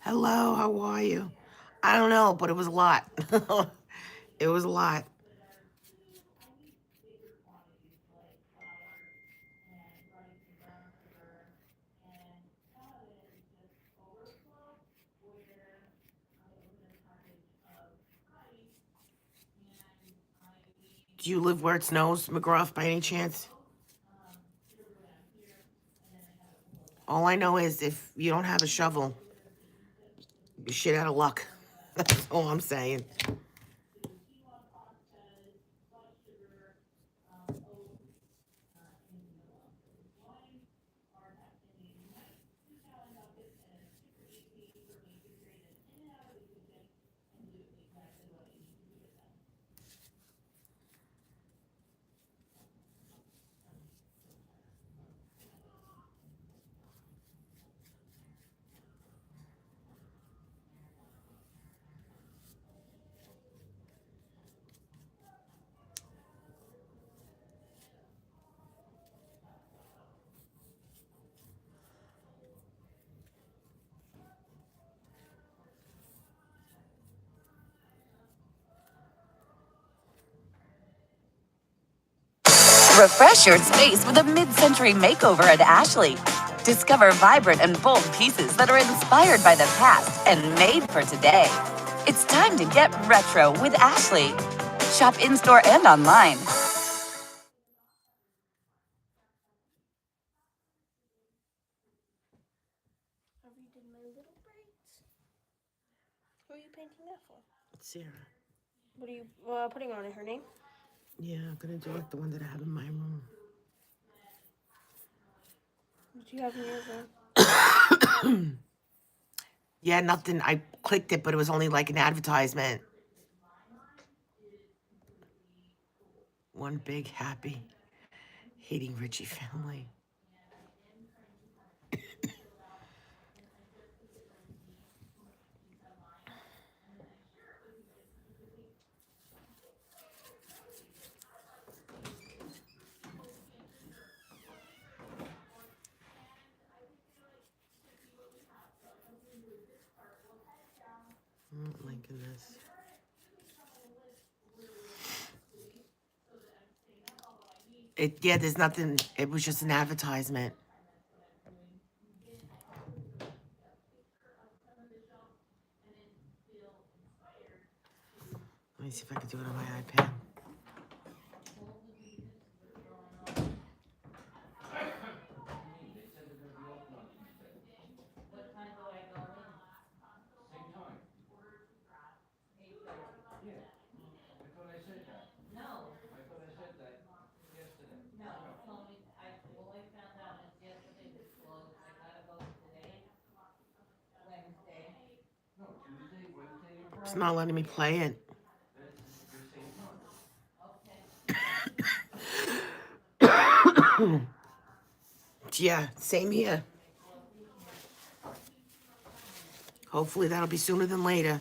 Hello, how are you? I don't know, but it was a lot. It was a lot. Do you live where it snows, McGruff, by any chance? All I know is if you don't have a shovel, you're shit out of luck. That's all I'm saying. Refresh your space with a mid-century makeover at Ashley. Discover vibrant and bold pieces that are inspired by the past and made for today. It's time to get retro with Ashley. Shop in-store and online. Who are you painting that for? Sarah. What are you putting on it? Her name? Yeah, I'm gonna do like the one that I have in my room. What do you have in your room? Yeah, nothing. I clicked it, but it was only like an advertisement. One big, happy, hating Richie family. I'm not liking this. Yeah, there's nothing. It was just an advertisement. Let me see if I can do it on my iPad. It's not letting me play it. Yeah, same here. Hopefully that'll be sooner than later.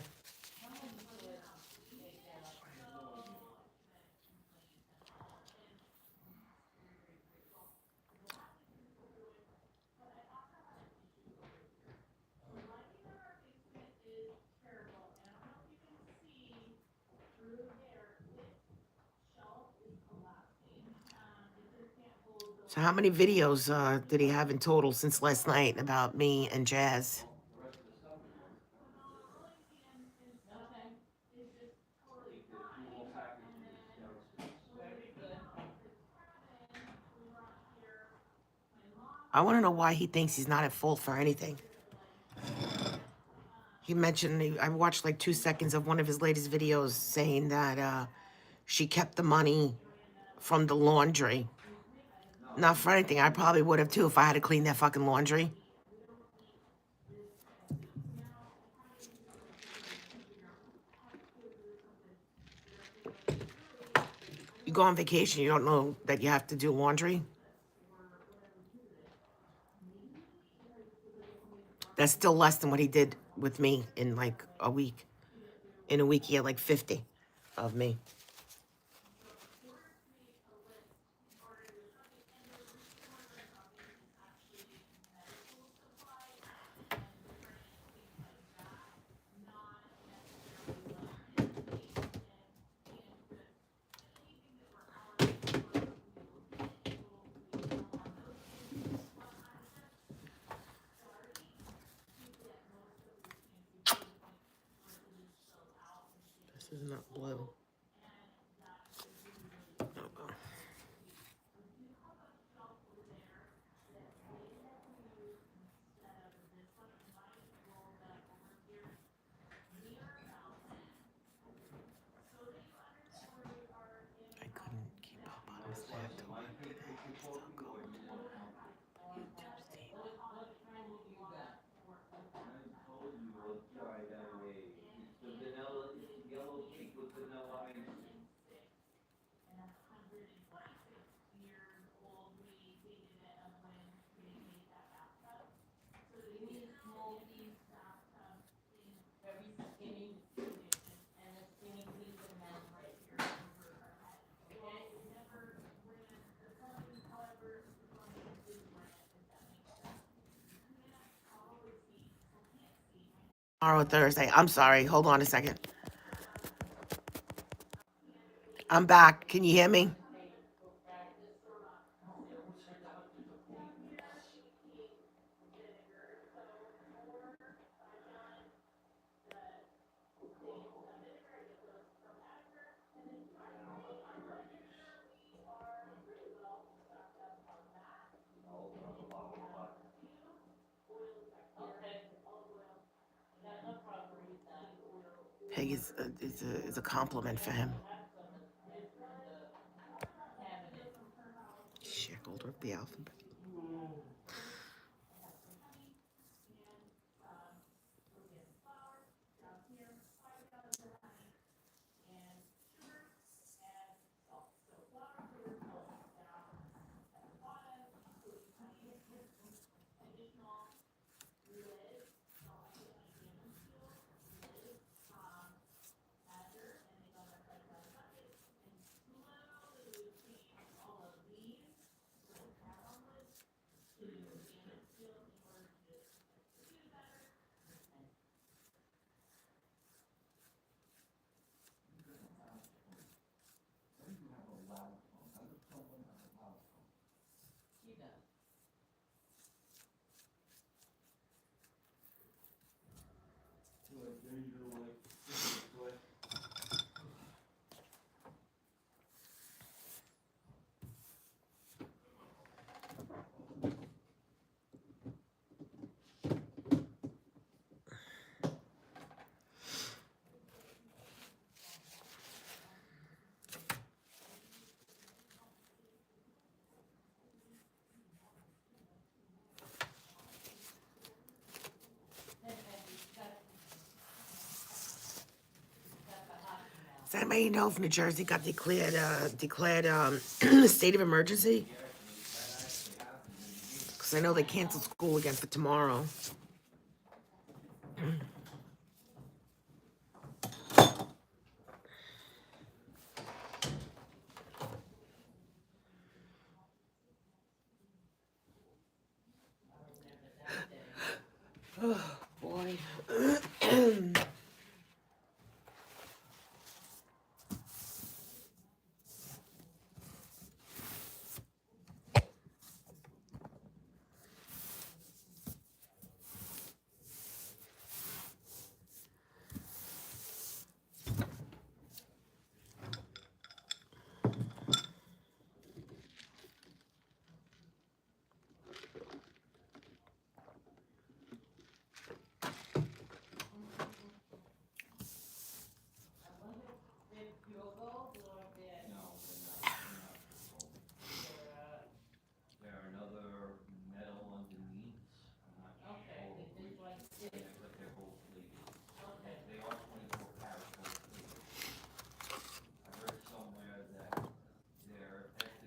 So how many videos did he have in total since last night about me and Jazz? I want to know why he thinks he's not at fault for anything. He mentioned, I watched like 2 seconds of one of his latest videos saying that she kept the money from the laundry. Not for anything. I probably would have too if I had to clean that fucking laundry. You go on vacation, you don't know that you have to do laundry. That's still less than what he did with me in like a week. In a week, he had like 50 of me. This is not blue. I couldn't keep up on his back to work today. It's so cold. YouTube Steve. Tomorrow, Thursday. I'm sorry. Hold on a second. I'm back. Can you hear me? Pig is a compliment for him. Shareholder of the alphabet. Does anybody know if New Jersey got declared state of emergency? Because I know they canceled school again for tomorrow. Oh, boy.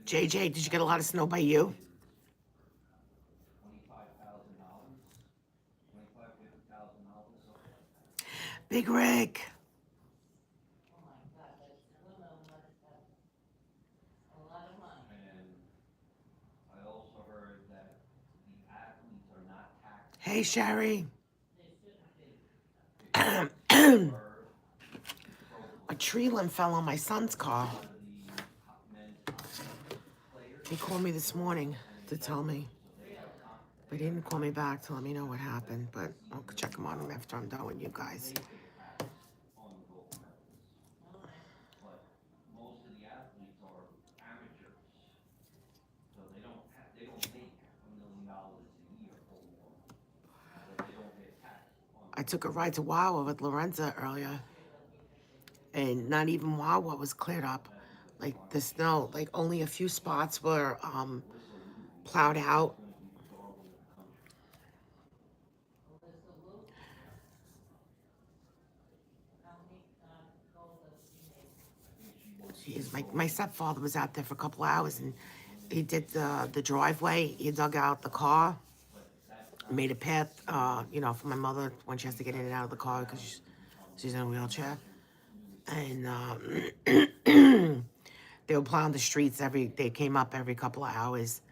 JJ, did you get a lot of snow by you? Big Rick. Hey, Sherry. A tree limb fell on my son's car. He called me this morning to tell me. But he didn't call me back to let me know what happened. But I'll check him on him after I'm done with you guys. I took a ride to Wawa with Lorenza earlier. And not even Wawa was cleared up. Like the snow, like only a few spots were plowed out. Jeez, my stepfather was out there for a couple hours and he did the driveway. He dug out the car, made a path, for my mother when she has to get in and out of the car because she's in a wheelchair. And they were plowing the streets they came up every couple of hours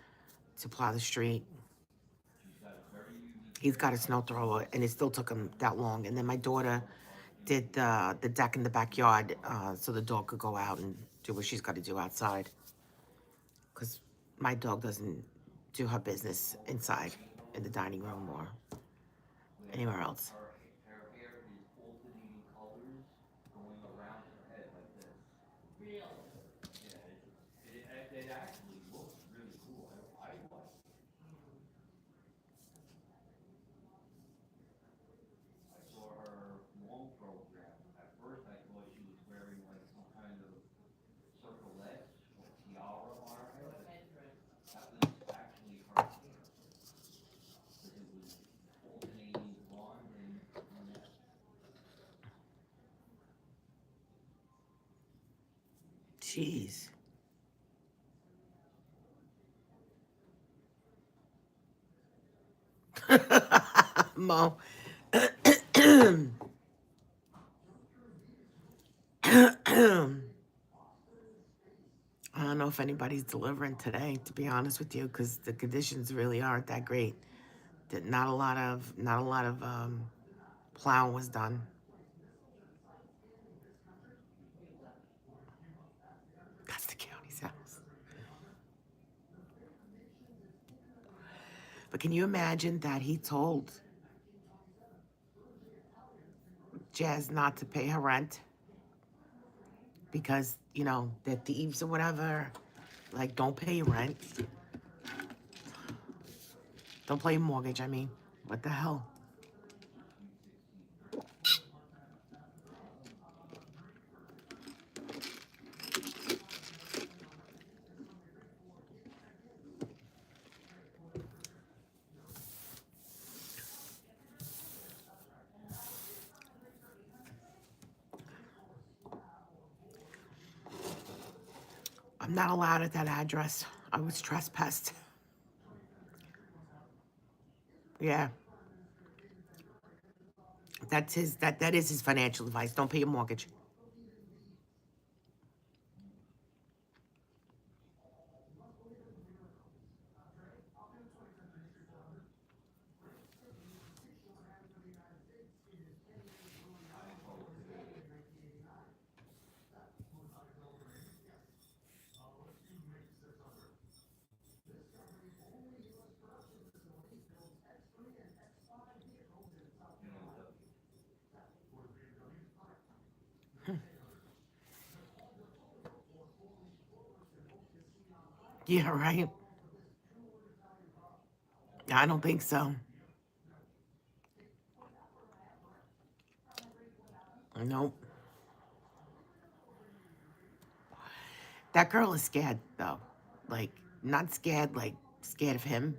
to plow the street. He's got a snow thrower and it still took him that long. And then my daughter did the deck in the backyard so the dog could go out and do what she's got to do outside. Because my dog doesn't do her business inside in the dining room or anywhere else. Jeez. Mo. I don't know if anybody's delivering today, to be honest with you, because the conditions really aren't that great. Not a lot of plowing was done. That's the county's house. But can you imagine that he told Jazz not to pay her rent because, they're thieves or whatever? Like, don't pay your rent. Don't pay your mortgage, I mean. What the hell? I'm not allowed at that address. I was trespassed. Yeah. That is his financial advice. Don't pay your mortgage. Yeah, right. I don't think so. Nope. That girl is scared though. Like, not scared, like scared of him.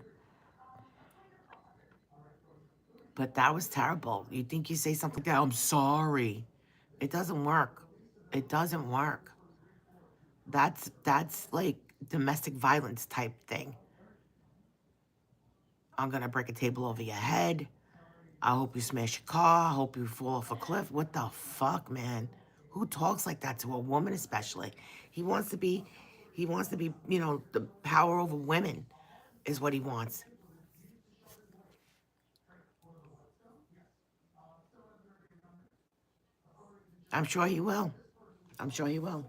But that was terrible. You think you say something like that, I'm sorry. It doesn't work. It doesn't work. That's like domestic violence type thing. I'm gonna break a table over your head. I hope you smash your car. I hope you fall off a cliff. What the fuck, man? Who talks like that to a woman, especially? He wants to be, the power over women is what he wants. I'm sure he will. I'm sure he will.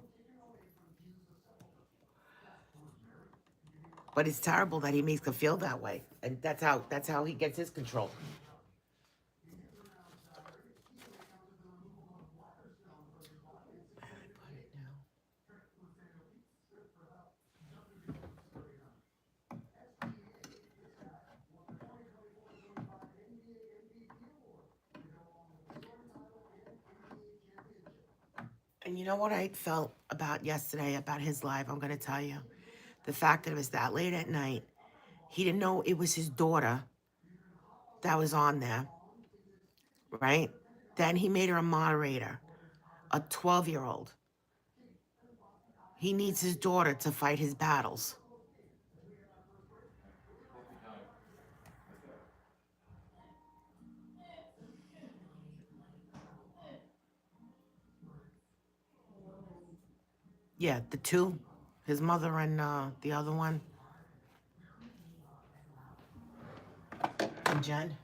But it's terrible that he makes her feel that way. And that's how he gets his control. And you know what I felt about yesterday, about his live? I'm going to tell you. The fact that it was that late at night, he didn't know it was his daughter that was on there, right? Then he made her a moderator, a 12-year-old. He needs his daughter to fight his battles. Yeah, the two, his mother and the other one, and Jen.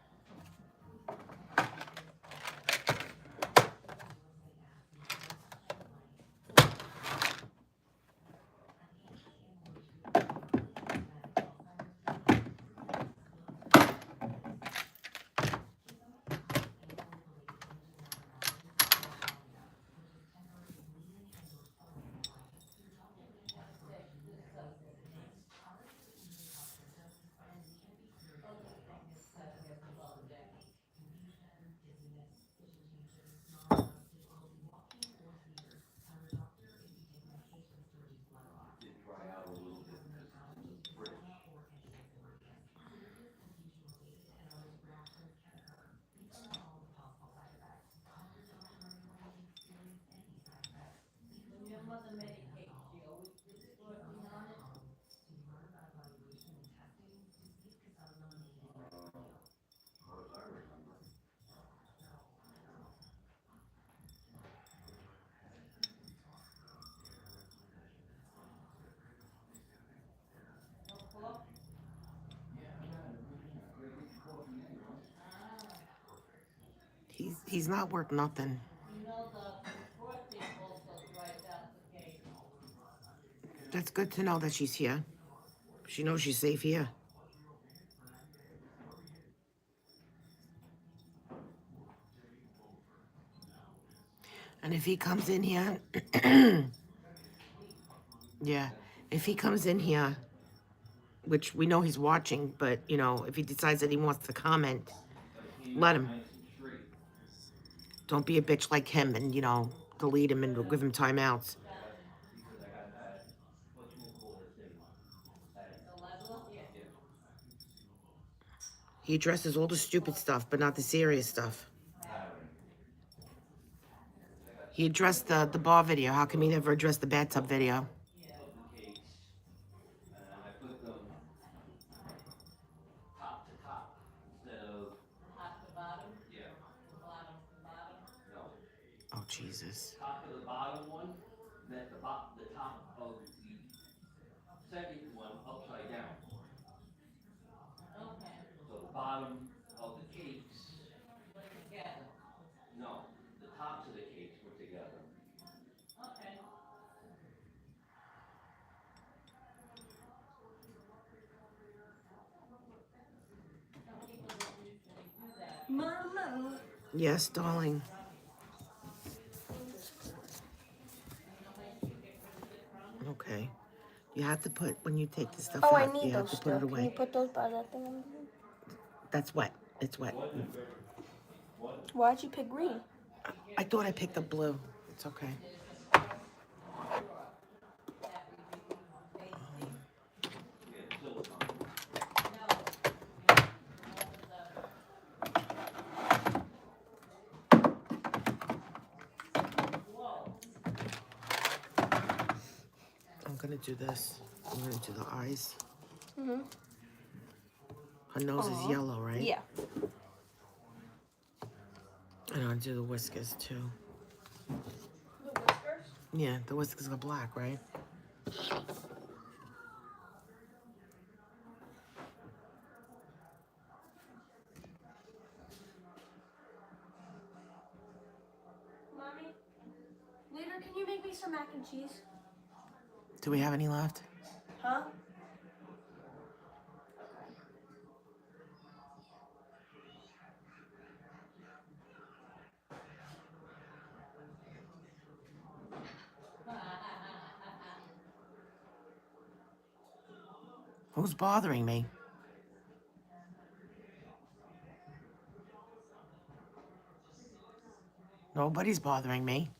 He's not worth nothing. That's good to know that she's here. She knows she's safe here. And if he comes in here, yeah, if he comes in here, which we know he's watching, but, if he decides that he wants to comment, let him. Don't be a bitch like him and, delete him and give him timeouts. He addresses all the stupid stuff, but not the serious stuff. He addressed the bar video. How come he never addressed the bathtub video? Oh, Jesus. Mama. Yes, darling. Okay. You have to put, when you take the stuff Oh, I out, need you have those to put still. it Can you away. put those by that thing? That's wet. It's wet. Why'd you pick green? I thought I picked up blue. It's okay. I'm gonna do this. I'm gonna do the eyes. Mhm. Her nose is yellow, right? Yeah. And I'll do the whiskers too. The whiskers? Yeah, the whiskers are black, right? Mommy, later, can you make me some mac and cheese? Do we have any left? Huh? Who's bothering me? Nobody's bothering me.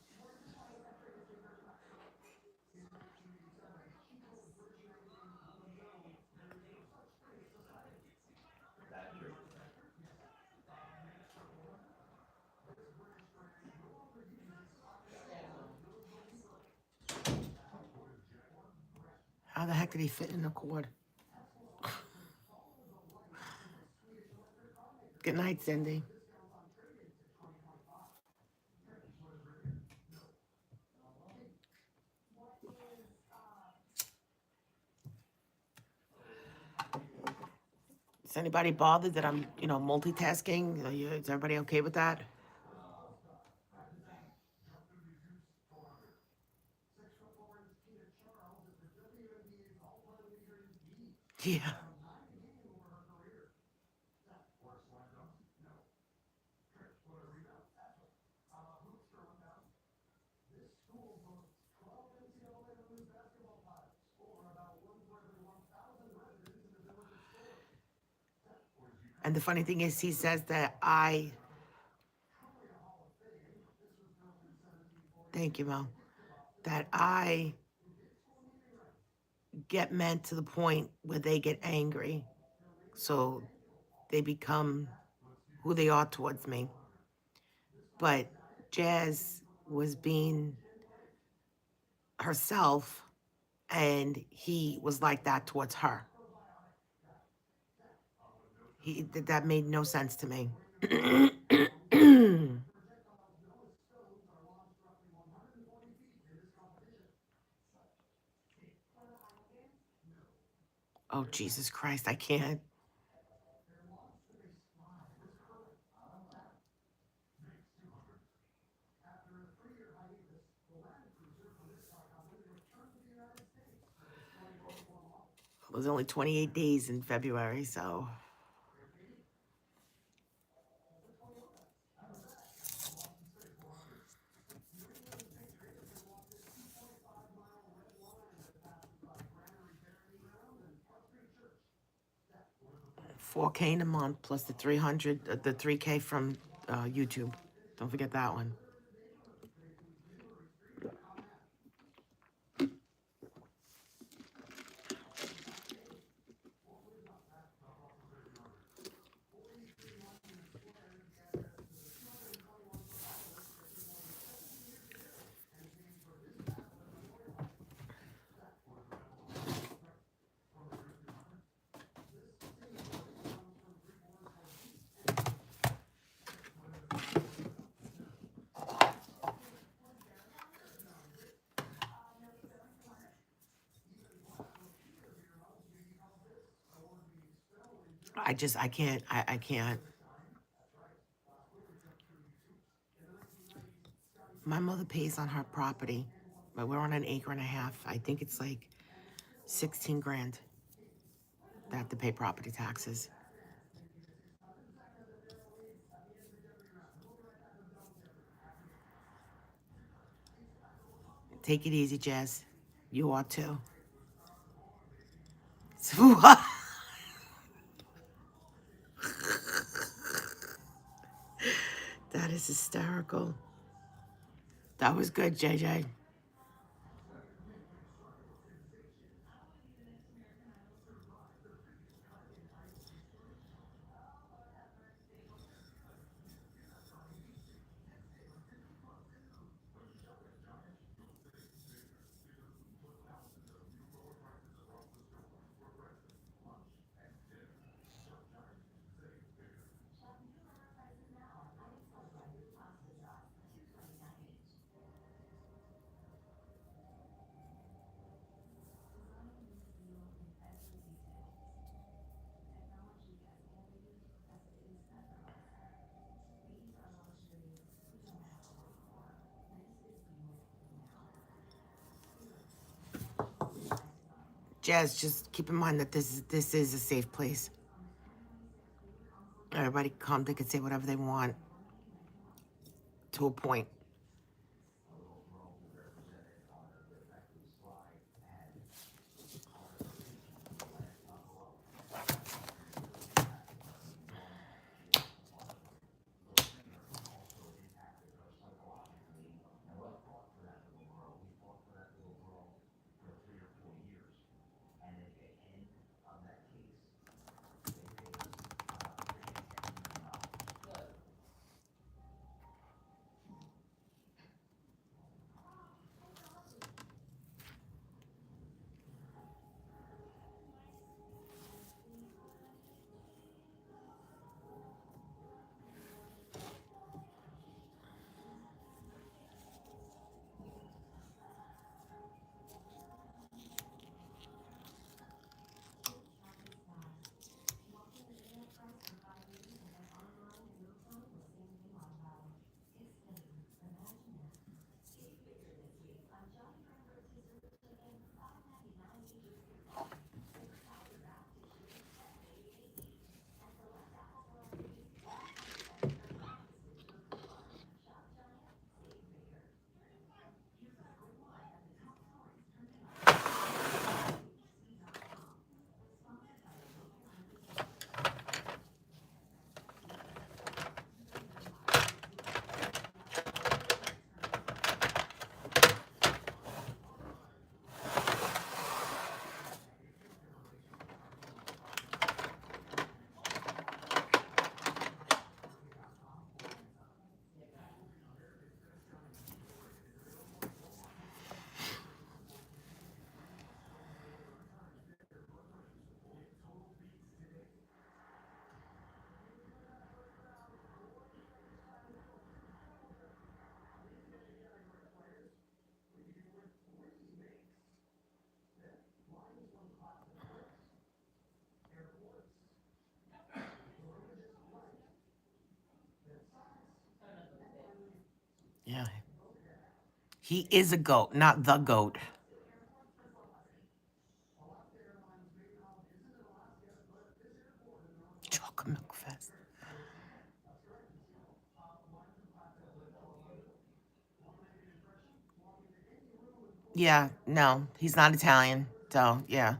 How the heck did he fit in the cord? Good night, Cindy. Is anybody bothered that I'm, multitasking? Is everybody okay with that? Yeah. And the funny thing is, he says that thank you, Mo, that I get meant to the point where they get angry. So they become who they are towards me. But Jazz was being herself, and he was like that towards her. That made no sense to me. Oh, Jesus Christ, I can't. It was only 28 days in February, so. $4K in a month plus the 300, the 3K from YouTube. Don't forget that one. I can't, I can't. My mother pays on her property, but we're on an acre and a half. I think it's like 16 grand that I have to pay property taxes. Take it easy, Jazz. You are too. What? That is hysterical. That was good, JJ. Jazz, just keep in mind that this is a safe place. Everybody can come, they can say whatever they want to a point. Yeah. He is a goat, not the goat. Chocolate milk fest. Yeah, no, he's not Italian. So, yeah.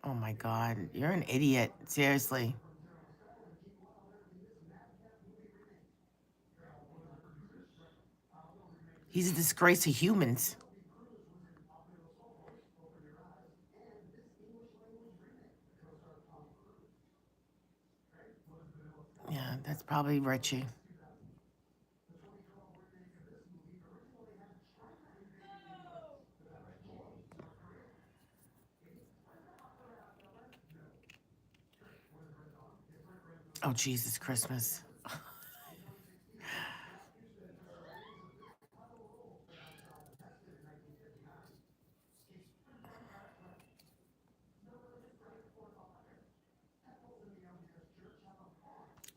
Oh my God. You're an idiot. Seriously. He's a disgrace to humans. Yeah, that's probably Richie. Oh, Jesus Christmas.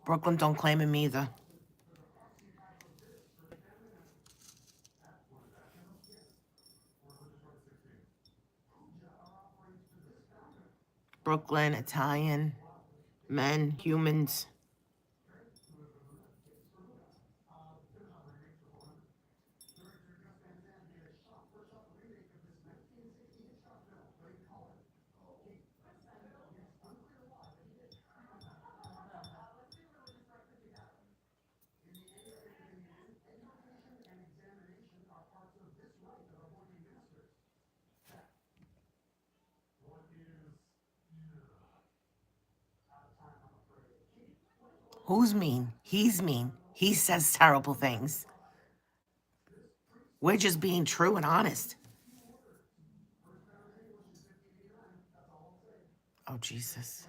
Brooklyn don't claim him either. Brooklyn, Italian, men, humans. Who's mean? He's mean. He says terrible things. We're just being true and honest. Oh, Jesus.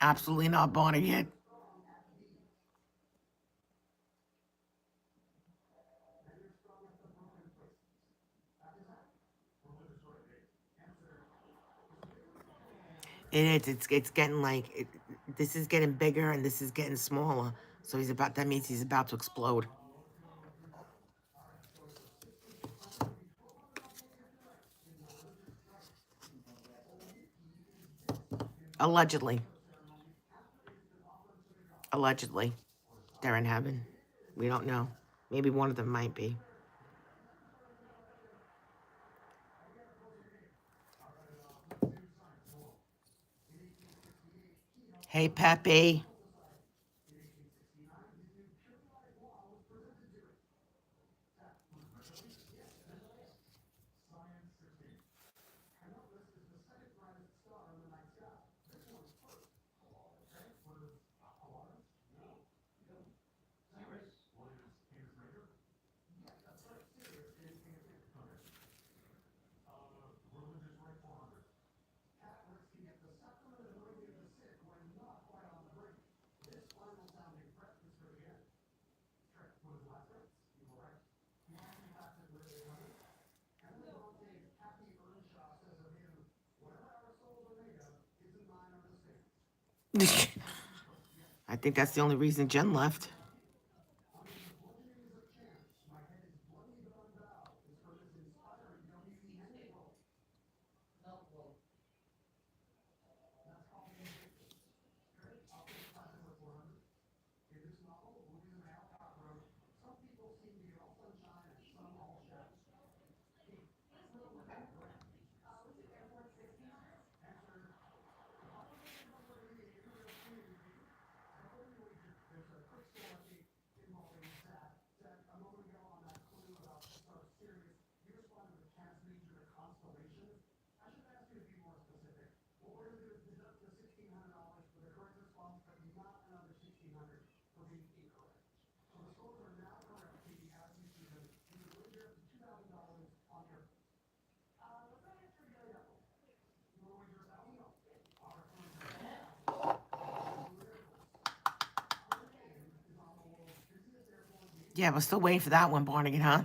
Absolutely not Bonnie yet. It is. It's getting like this is getting bigger and this is getting smaller. So he's about. That means he's about to explode. Allegedly. Allegedly, they're in heaven. We don't know. Maybe one of them might be. Hey, Pepe. I think that's the only reason Jen left. Yeah, we're still waiting for that one, Barnegat, huh?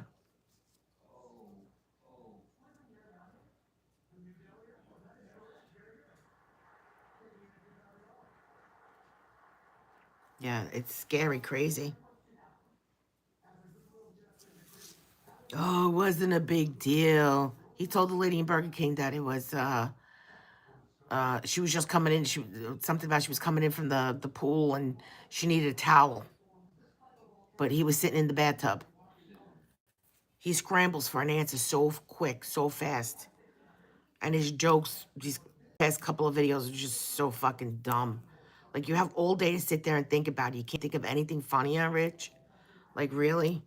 Yeah, it's scary, crazy. Oh, it wasn't a big deal. He told the lady in Burger King that it was she was just coming in. Something about she was coming in from the pool and she needed a towel. But he was sitting in the bathtub. He scrambles for an answer so quick, so fast. And his jokes, these past couple of videos are just so fucking dumb. Like you have all day to sit there and think about it. You can't think of anything funnier, Rich? Like really?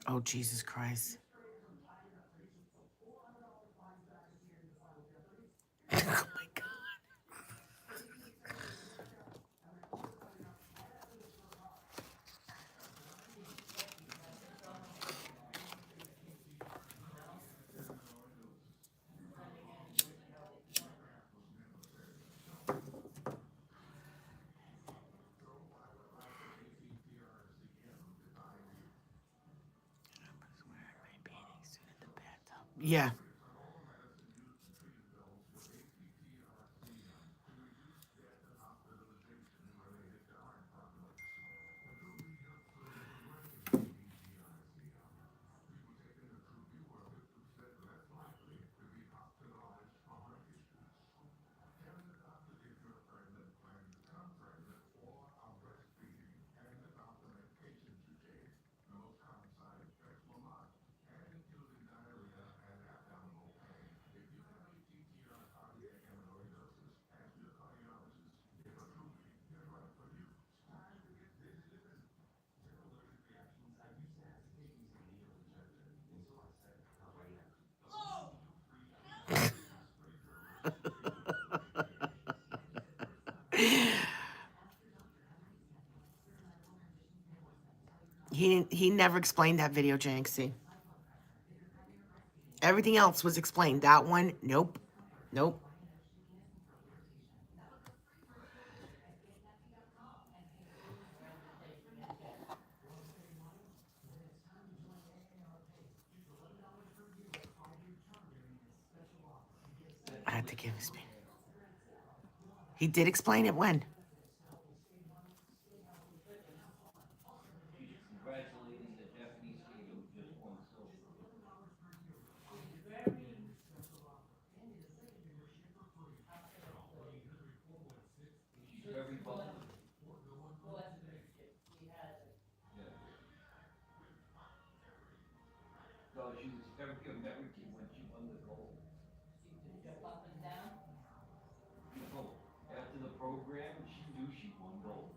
Oh, Jesus Christ. Oh my God. Yeah. He never explained that video, Janksy. Everything else was explained. That one, nope. Nope. I had to give his speech. He did explain it when? She's congratulating the Japanese skater who just won silver. She's very bubbly. Yeah. No, she was very American when she won the gold. No, after the program, she knew she won gold.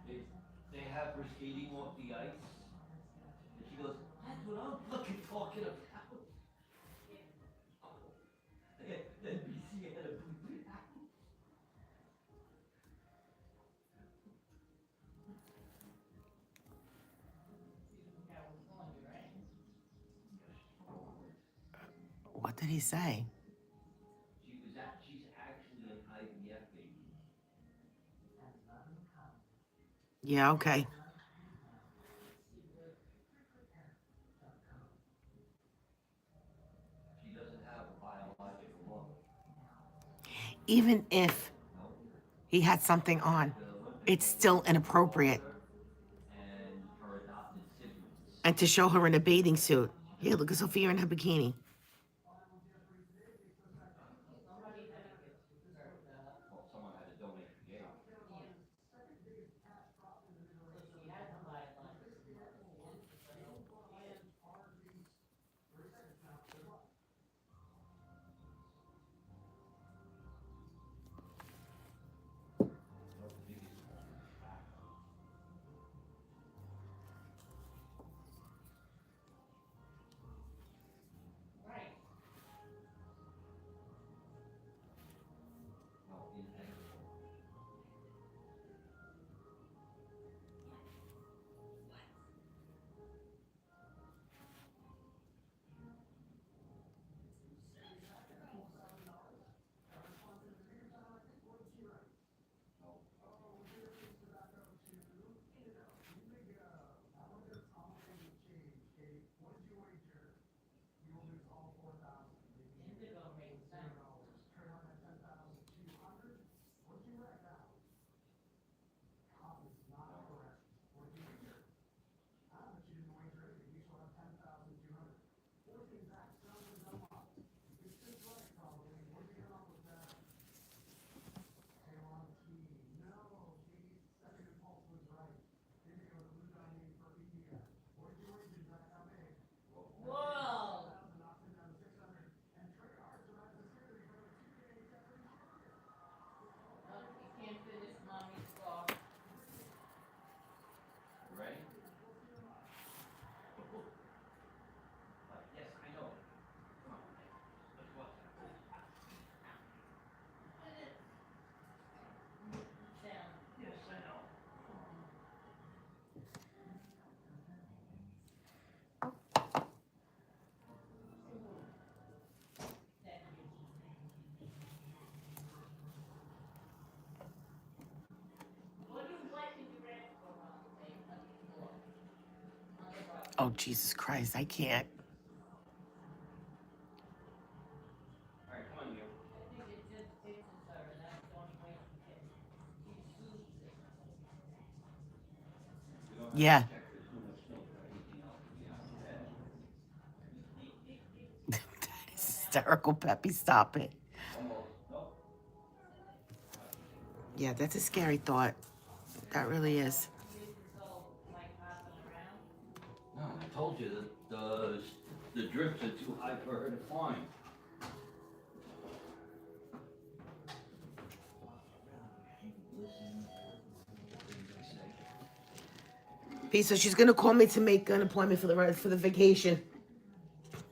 They, they have her skating off the ice, and she goes, "That's what I'm fucking talking about." The NBC had to bleep it out. What did he say? She's actually an IVF baby. Yeah, okay. She doesn't have a biological mother. Even if No. he had something on, The Olympic it's gold still was her inappropriate. father and her adopted siblings. And to show her in a bathing suit. Here, look at Sophia in her bikini. Well, someone had to donate the egg. Not the biggest one. No, in anger. No. No. You ready? Yes, I know. Come on, let's watch that. Yes, I know. Oh, Jesus Christ, I can't. All right, come on, you. We don't have Yeah. to check for too much milk or anything else to be out of bed. That is hysterical, Peppy. Stop it. Almost. Nope. Yeah, that's a scary thought. That really is. No, I told you that the drips are too high for her to climb. Listen. What did I say? P, so she's gonna call me to make an appointment for the vacation.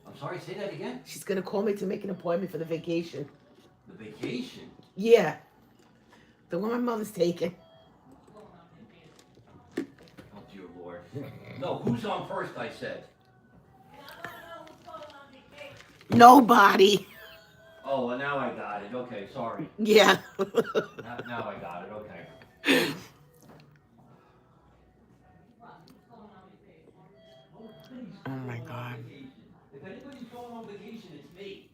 I'm sorry, say that again? She's gonna call me to make an appointment for the vacation. The vacation? Yeah. The one my mother's taking. Oh, dear Lord. No, who's on first, I said. Nobody. Oh, well, now I got it. Okay, sorry. Yeah. Now I got it. Okay. Oh my God. If anybody's going on vacation, it's me.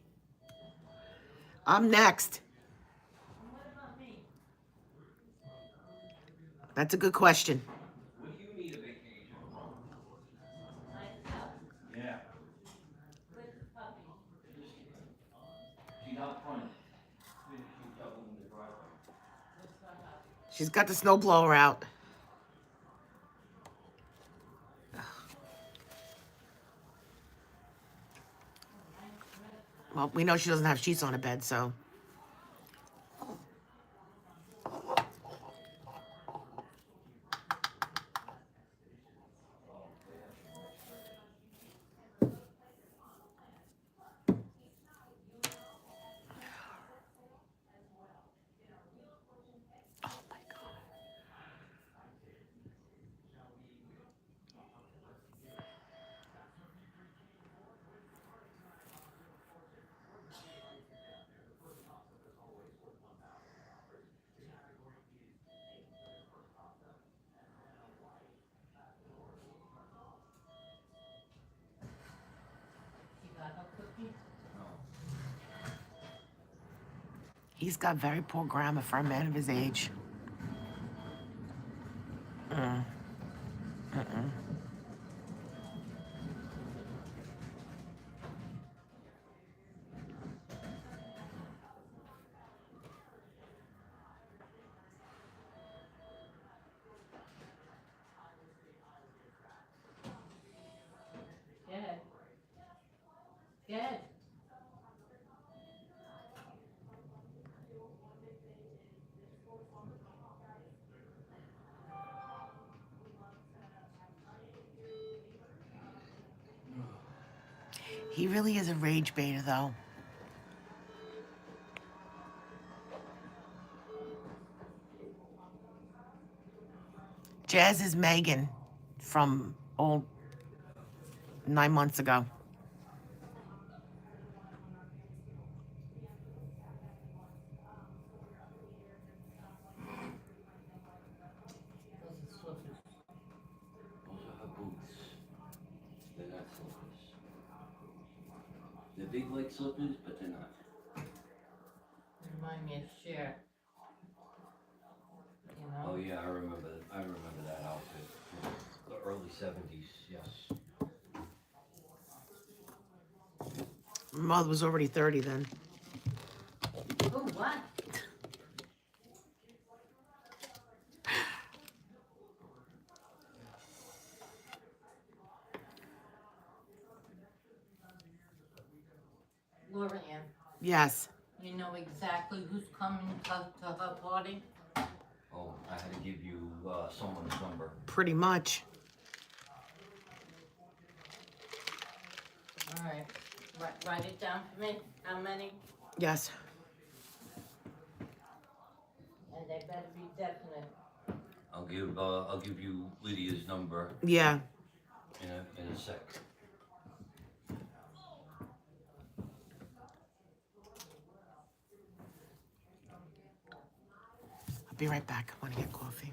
I'm next. That's a good question. What do you need a vacation from? Yeah. She's out front, finishing shoveling the driveway. She's got the snowblower out. Well, we know she doesn't have sheets on her bed, so. Oh my God. He's got very poor grammar for a man of his age. Good. Good. He really is a rage baiter, though. Jazz is Megan from old 9 months ago. Those are slippers. Those are her boots. They're not slippers. They're big like slippers, but they're not. Remind me of Cher. You know? Oh yeah, I remember that outfit from the early 70s. Yes. My mother was already 30 then. Oh, what? Lorianne, Yes. you know exactly who's coming to her party? Oh, I had to give you someone's number. Pretty much. All right. Write it down for me. How many? Yes. And they better be definite. I'll give you Lydia's number Yeah. in a sec. I'll be right back. I want to get coffee.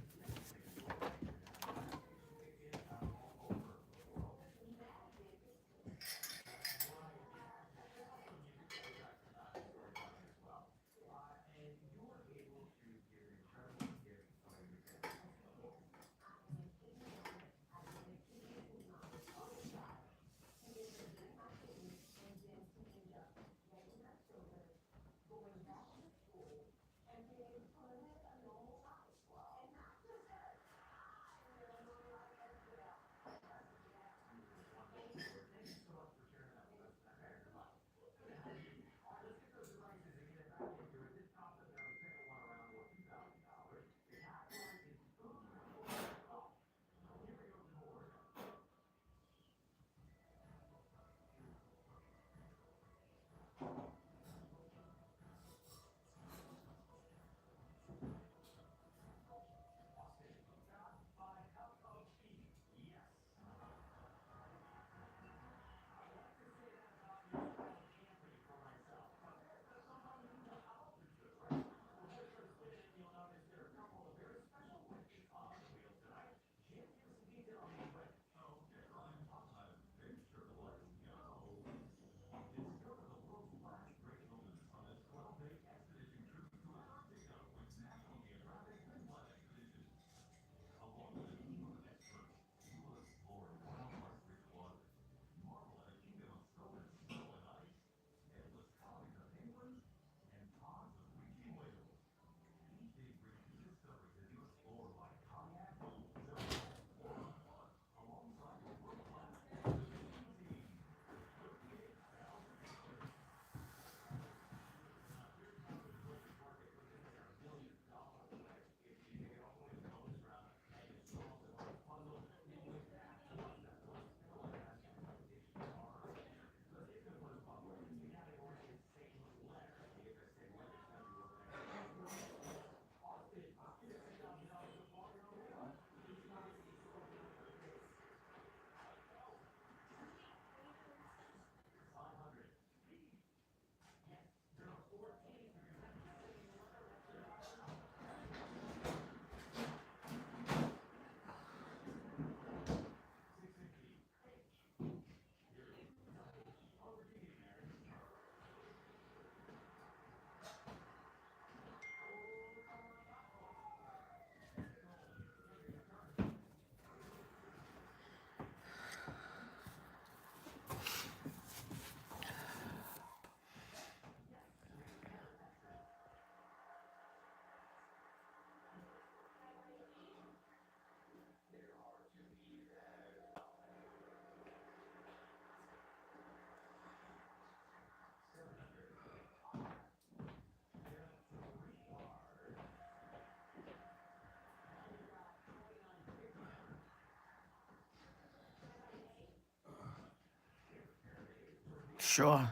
Sure,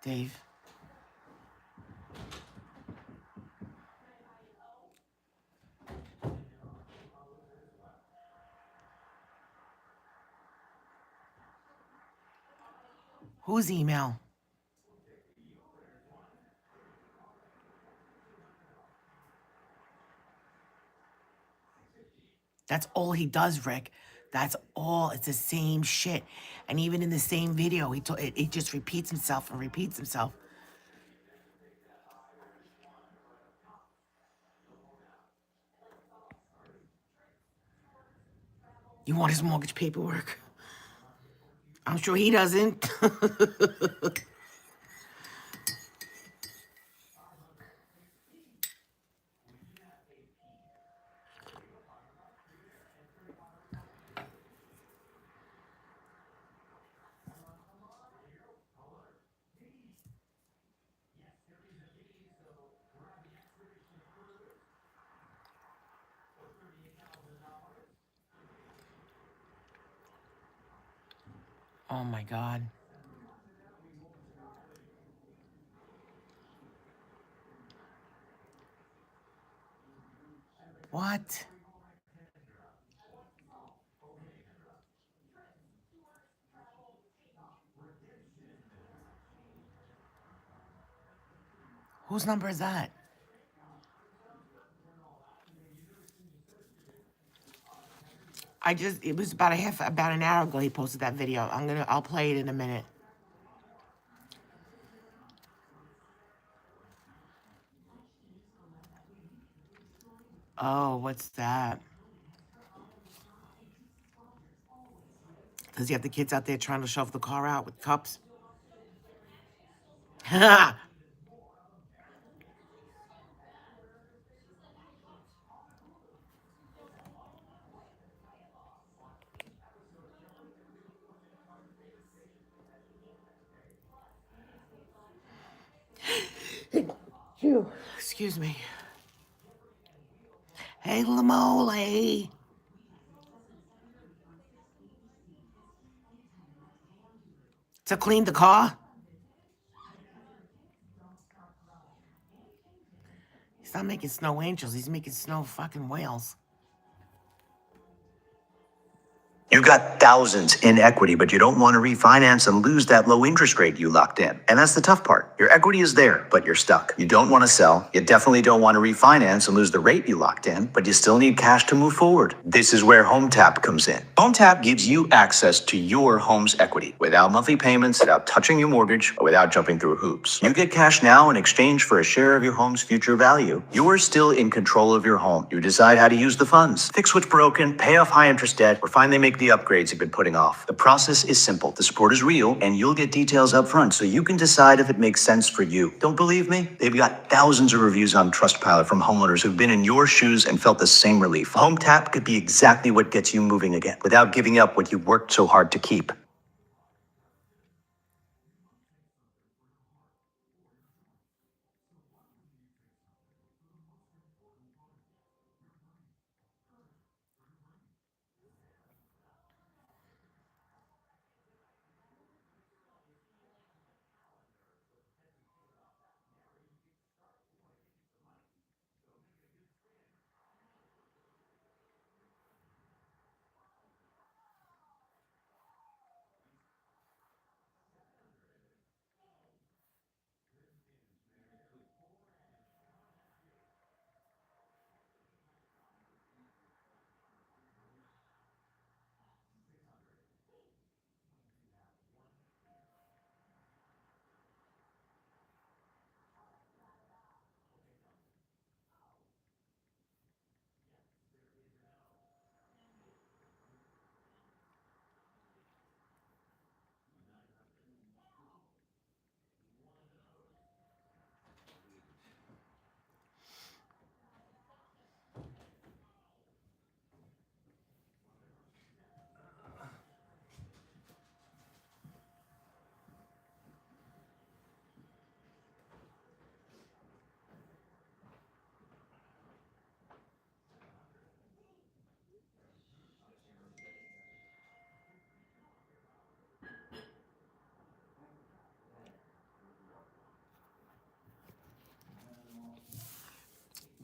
Dave. Whose email? That's all he does, Rick. That's all. It's the same shit. And even in the same video, he just repeats himself and repeats himself. You want his mortgage paperwork? I'm sure he doesn't. Oh my God. What? Whose number is that? It was about an hour ago he posted that video. I'll play it in a minute. Oh, what's that? Does he have the kids out there trying to shove the car out with cups? Phew. Excuse me. Hey, Lamole. To clean the car? He's not making snow angels. He's making snow fucking whales. You got thousands in equity, but you don't want to refinance and lose that low interest rate you locked in. And that's the tough part. Your equity is there, but you're stuck. You don't want to sell. You definitely don't want to refinance and lose the rate you locked in, but you still need cash to move forward. This is where HomeTap comes in. HomeTap gives you access to your home's equity without monthly payments, without touching your mortgage, or without jumping through hoops. You get cash now in exchange for a share of your home's future value. You're still in control of your home. You decide how to use the funds, fix what's broken, pay off high interest debt, or finally make the upgrades you've been putting off. The process is simple. The support is real, and you'll get details up front so you can decide if it makes sense for you. Don't believe me? They've got thousands of reviews on Trustpilot from homeowners who've been in your shoes and felt the same relief. HomeTap could be exactly what gets you moving again without giving up what you've worked so hard to keep.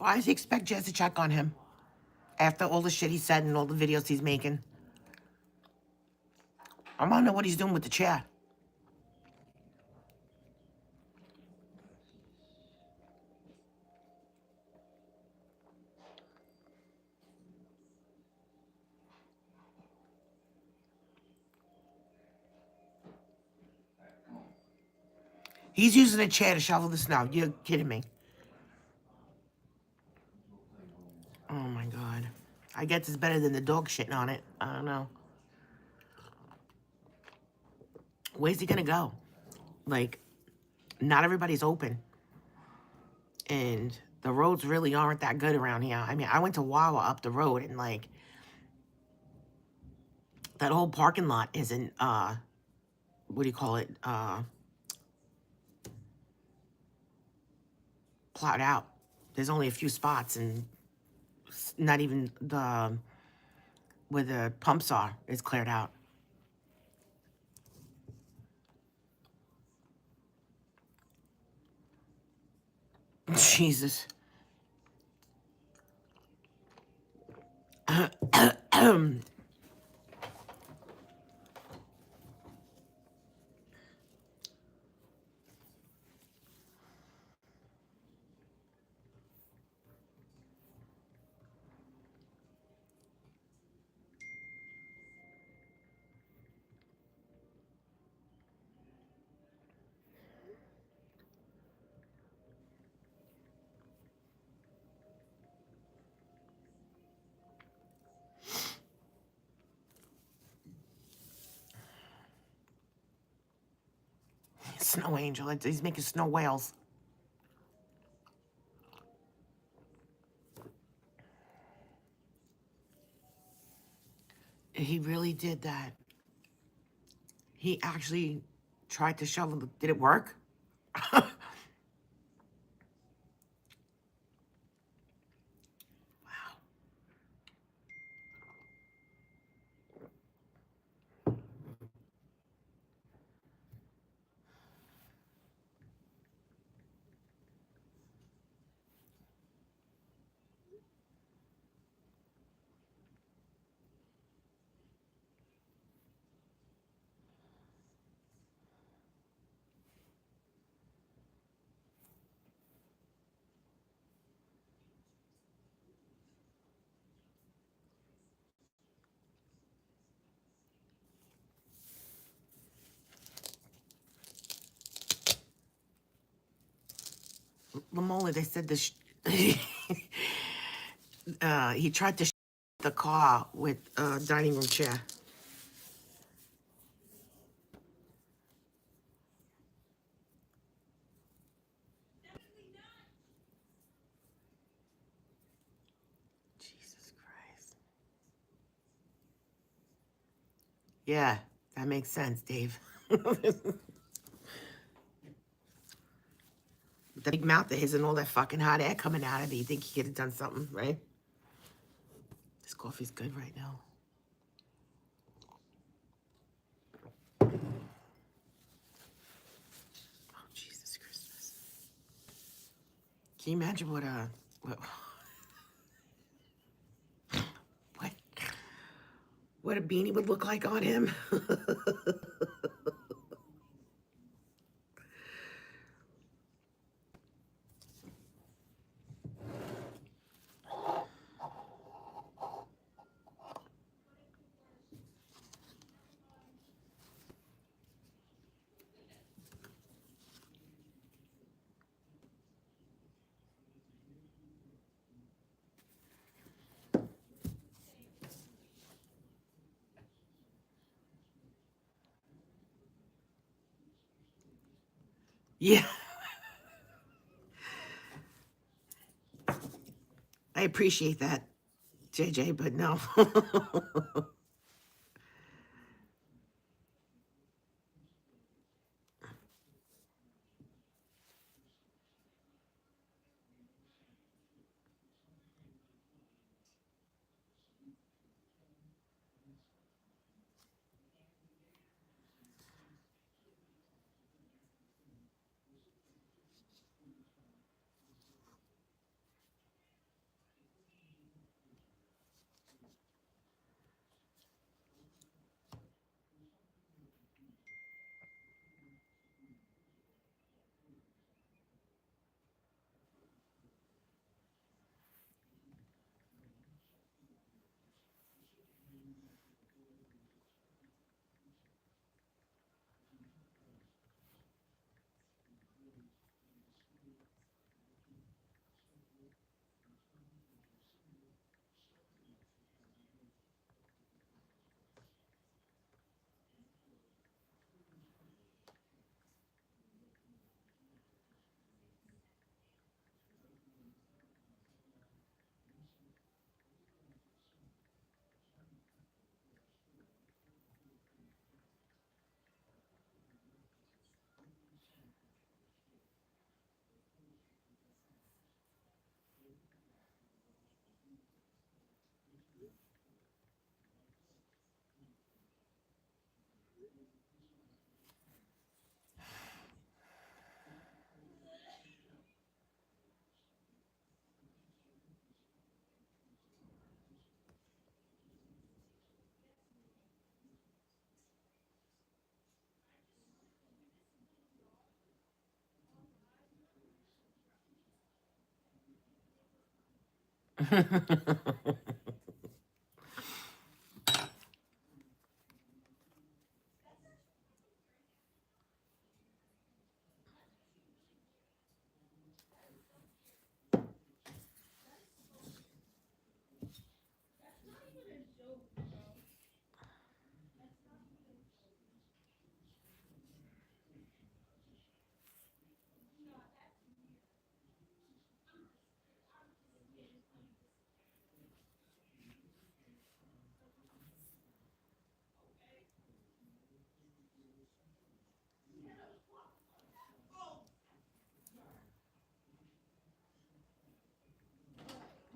Why does he expect Jazz to check on him after all the shit he said and all the videos he's making? I want to know what he's doing with the chair. He's using a chair to shovel the snow. You're kidding me. Oh my God. I guess it's better than the dog shitting on it. I don't know. Where's he gonna go? Like, not everybody's open. And the roads really aren't that good around here. I mean, I went to Wawa up the road and like that whole parking lot isn't what do you call it? Plowed out. There's only a few spots and not even the where the pumps are is cleared out. Jesus. Snow angel. He's making snow whales. He really did that. He actually tried to shovel. Did it work? Lamola, they said this. He tried to the car with a dining room chair. Jesus Christ. Yeah, that makes sense, Dave. The big mouth of his and all that fucking hot air coming out of it. You think he could have done something, right? This coffee's good right now. Oh, Jesus Christmas. Can you imagine what what, what a beanie would look like on him? Yeah. I appreciate that, JJ, but no. Bye.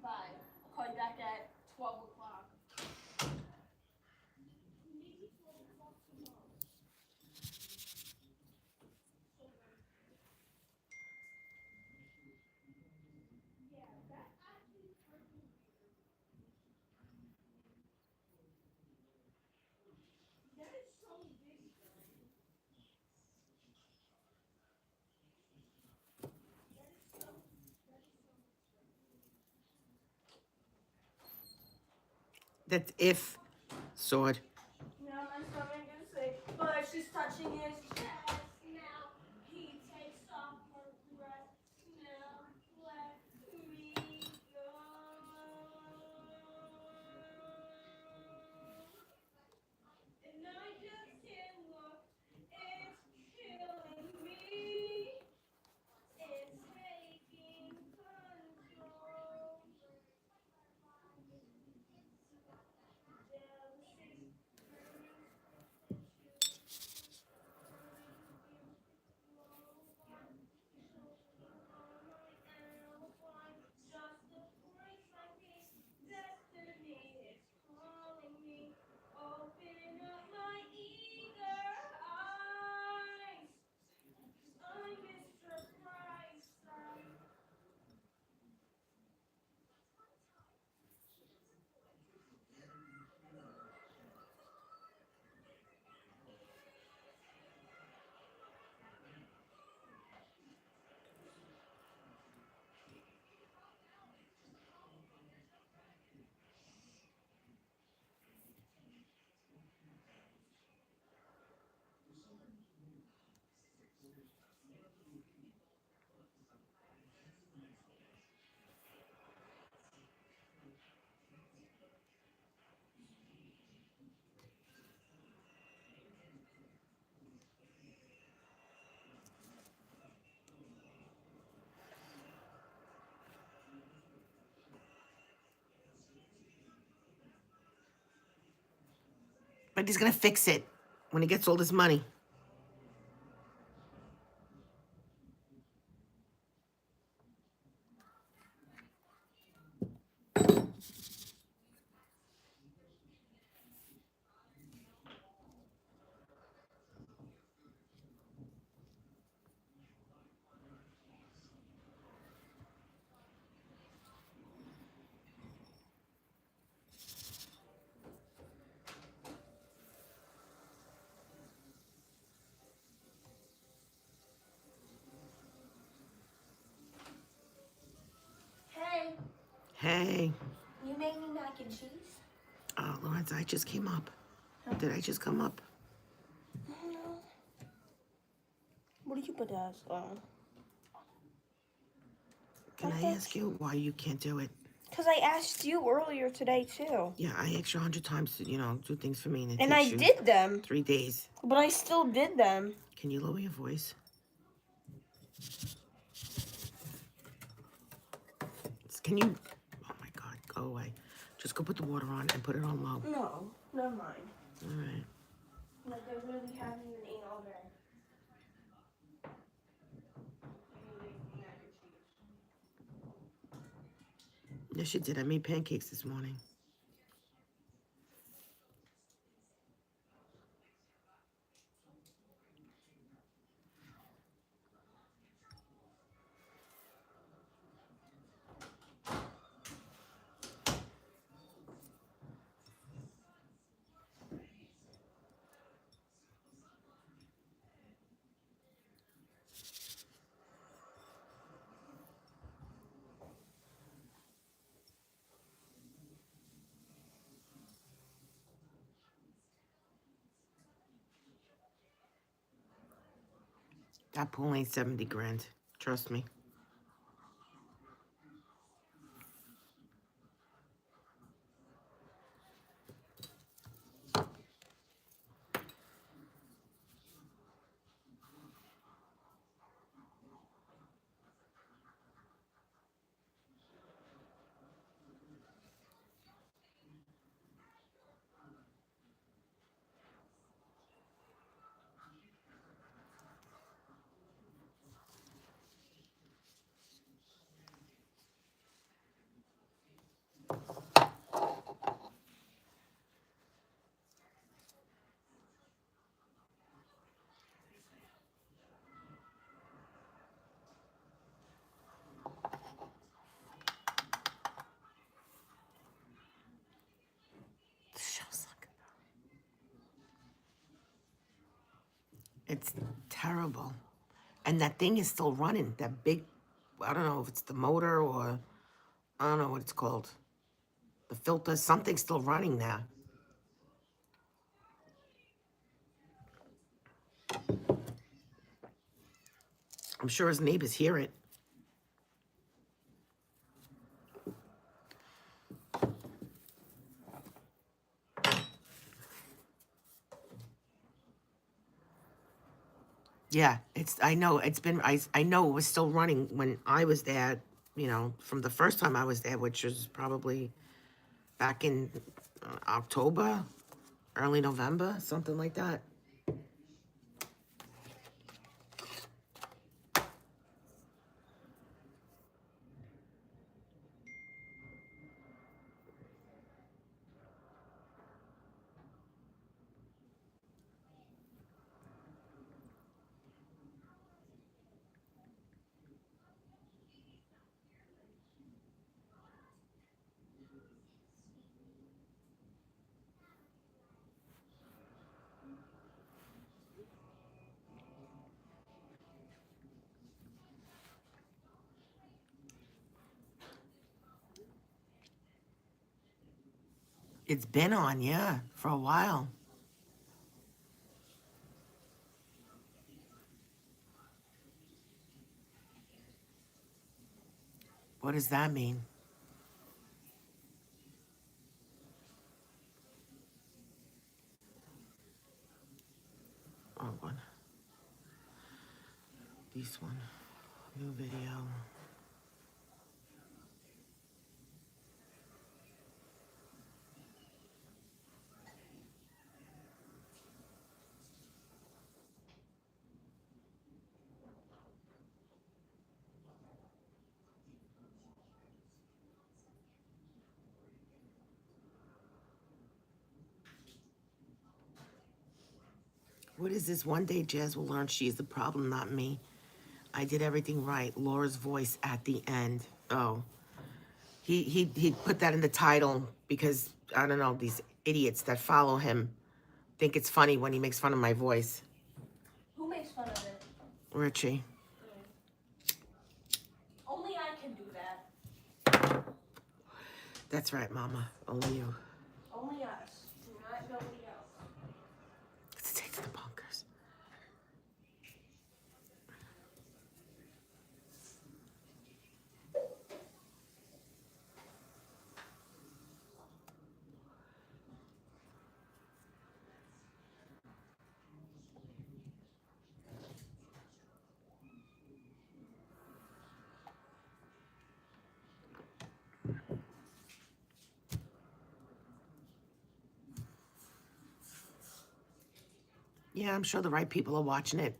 I'll call you back at 12 o'clock. That's if sword. Now my stomach is sick, but she's touching his chest. Now he takes off her breath. Now let me go. And I just can't look. It's killing me. It's taking control. Jealousy, just a voice like me, destiny is calling me. Open up my eager eyes. I'm Mr. Brightside. But he's gonna fix it when he gets all this money. Hey, Hey. you made me mac and cheese? Lawrence, I just came up. Did I just come up? No. What did you put as? Can I ask you why you can't do it? Because I asked you earlier today too. Yeah, I asked you 100 times to, do things for me, and it And I takes you did them, 3 days. but I still did them. Can you lower your voice? Can you? Oh my God, go away. Just go put the water on and put it on low. No, never mind. All right. Like I really haven't even ate all day. Yes, you did. I made pancakes this morning. That pool ain't 70 grand. Trust me. The show's like, it's terrible. And that thing is still running. That big, I don't know if it's the motor or I don't know what it's called. The filter, something's still running there. I'm sure his neighbors hear it. Yeah, I know I know it was still running when I was there, from the first time I was there, which was probably back in October, early November, something like that. It's been on, yeah, for a while. What does that mean? Oh, one. This one. New video. What is this? One day Jazz will learn she is the problem, not me. I did everything right. Laura's voice at the end. Oh. He put that in the title because, I don't know, these idiots that follow him think it's funny when he makes fun of my voice. Who makes fun of it? Richie. Only I can do that. That's right, Mama. Only you. Only us. Not nobody else. Let's take the bunkers. Yeah, I'm sure the right people are watching it.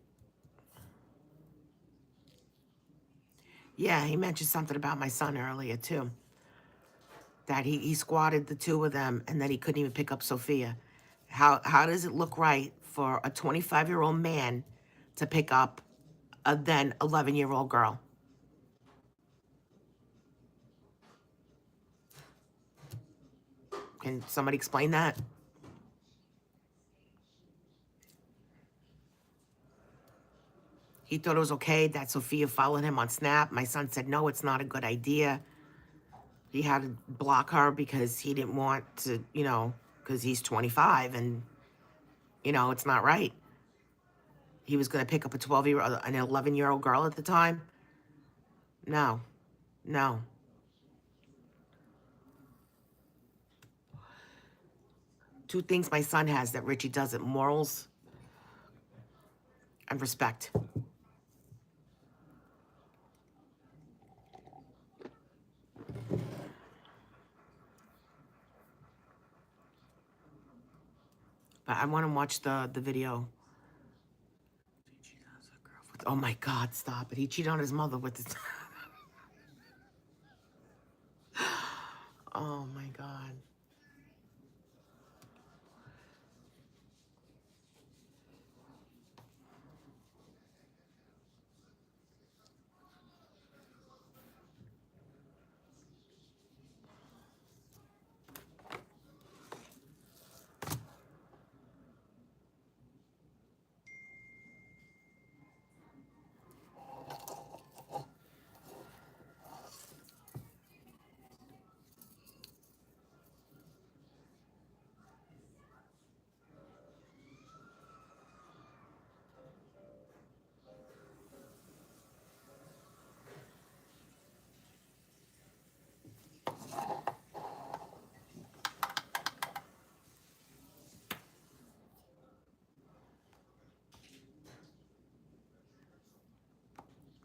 Yeah, he mentioned something about my son earlier, too. That he squatted the two of them and that he couldn't even pick up Sophia. How does it look right for a 25-year-old man to pick up a then 11-year-old girl? Can somebody explain that? He thought it was okay that Sophia followed him on Snap. My son said, no, it's not a good idea. He had to block her because he didn't want to, because he's 25 and, it's not right. he was going to pick up a 12-year-old, an 11-year-old girl at the time. No, no. Two things my son has that Richie doesn't: morals and respect. But I want to watch the video. Oh my God, stop it. He cheated on his mother with his... Oh my God.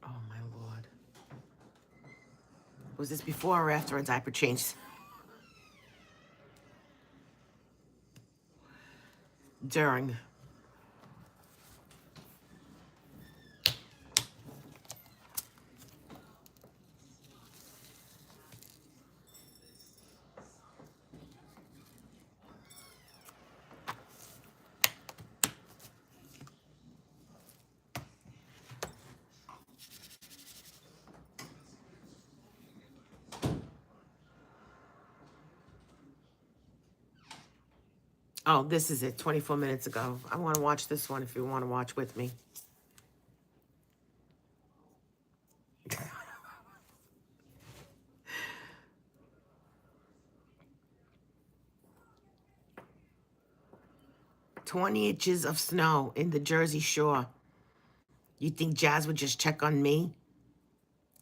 Oh my Lord. Was this before or after a diaper change? During. Oh, this is it, 24 minutes ago. I want to watch this one if you want to watch with me. "20 inches of snow in the Jersey Shore. You think Jazz would just check on me?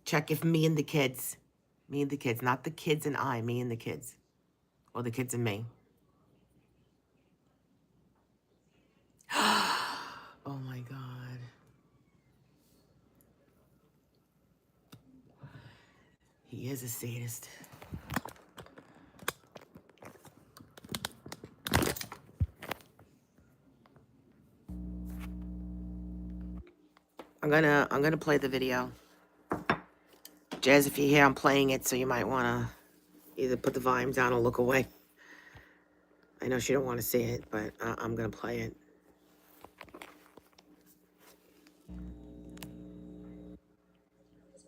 Check if me and the kids, not the kids and I, me and the kids, or the kids and me." Oh my God. He is a sadist. I'm gonna play the video. Jazz, if you hear I'm playing it, so you might wanna either put the volume down or look away. I know she don't want to see it, but I'm gonna play it.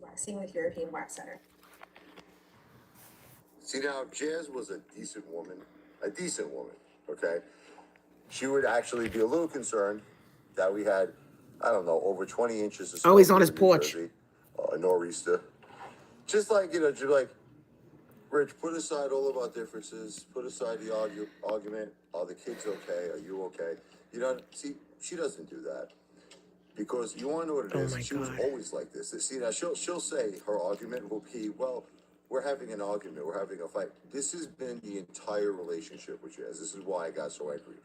Waxing with European Wax Center. See, now, if Jazz was a decent woman, okay, she would actually be a little concerned that we had, I don't know, over 20 inches of snow. Oh, he's on his in New porch. Jersey, a nor'easter. Just like, just like, Rich, put aside all of our differences, put aside the argument. Are the kids okay? Are you okay? You know, see, she doesn't do that. Because you want to know what it is. Oh my She was God. always like this. See, now she'll say her argument will be, well, we're having an argument, we're having a fight. This has been the entire relationship with Jazz. This is why I got so angry.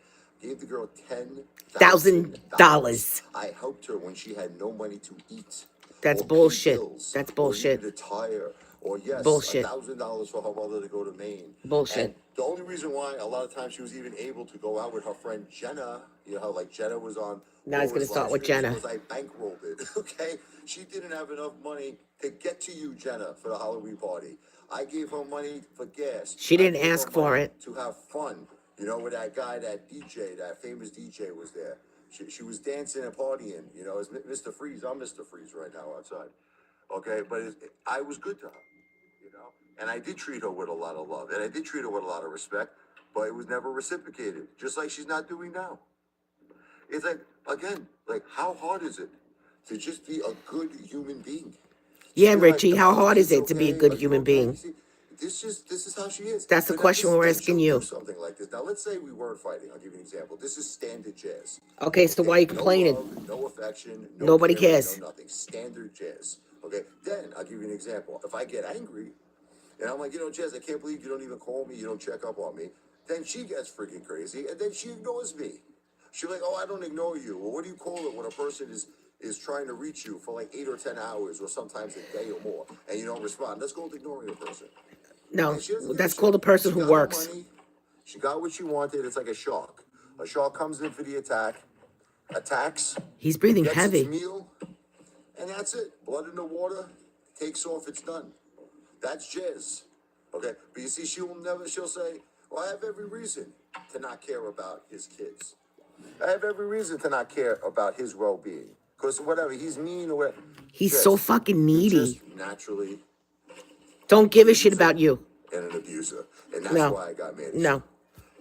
Gave the girl $10,000. I helped her when she had no money to eat. That's or pay bullshit. bills, That's or bullshit. needed a tire, or yes, Bullshit. $1,000 for her mother to go to Maine. Bullshit. And the only reason why a lot of times she was even able to go out with her friend Jenna, you know how like Jenna was on. Now he's gonna Laura's start live with stream, Jenna. because I bankrolled it. Okay, she didn't have enough money to get to you, Jenna, for the Halloween party. I gave her money for gas. She didn't I gave her ask for money it. to have fun. You know, with that guy, that DJ, that famous DJ was there. She was dancing and partying. You know, as Mr. Freeze. I'm Mr. Freeze right now outside. Okay, but I was good to her. You know, and I did treat her with a lot of love, and I did treat her with a lot of respect, but it was never reciprocated. Just like she's not doing now. It's like, again, like, how hard is it to just be a good human being? Yeah, Be like, Richie, how "Are the hard is kids it to be a okay? good Are you human okay?" being? See, this is how she is. That's the But now question we're then asking she'll you. do something like this. Now let's say we weren't fighting. I'll give you an example. This is standard jazz. Okay, so why are you No complaining? love, no affection, no Nobody caring, cares. no nothing. Standard jazz. Okay. Then I'll give you an example. If I get angry and I'm like, Jazz, I can't believe you don't even call me, you don't check up on me. Then she gets freaking crazy, and then she ignores me. She's like, oh, I don't ignore you. Well, what do you call it when a person is trying to reach you for like 8 or 10 hours or sometimes a day or more, and you don't respond? That's called ignoring a person. No, And she doesn't give that's a called a shit. person She who got her works. money. She got what she wanted. It's like a shark. A shark comes in for the attack, attacks, He's breathing gets its heavy. meal, and that's it. Blood in the water, takes off, it's done. That's jazz. Okay? But you see, she'll say, well, I have every reason to not care about his kids. I have every reason to not care about his well-being. Because whatever, he's mean or whatever. He's Jazz, so fucking you're needy. just naturally Don't give a shit abusive about you. and an abuser. And that's No. why I got mad at No. you.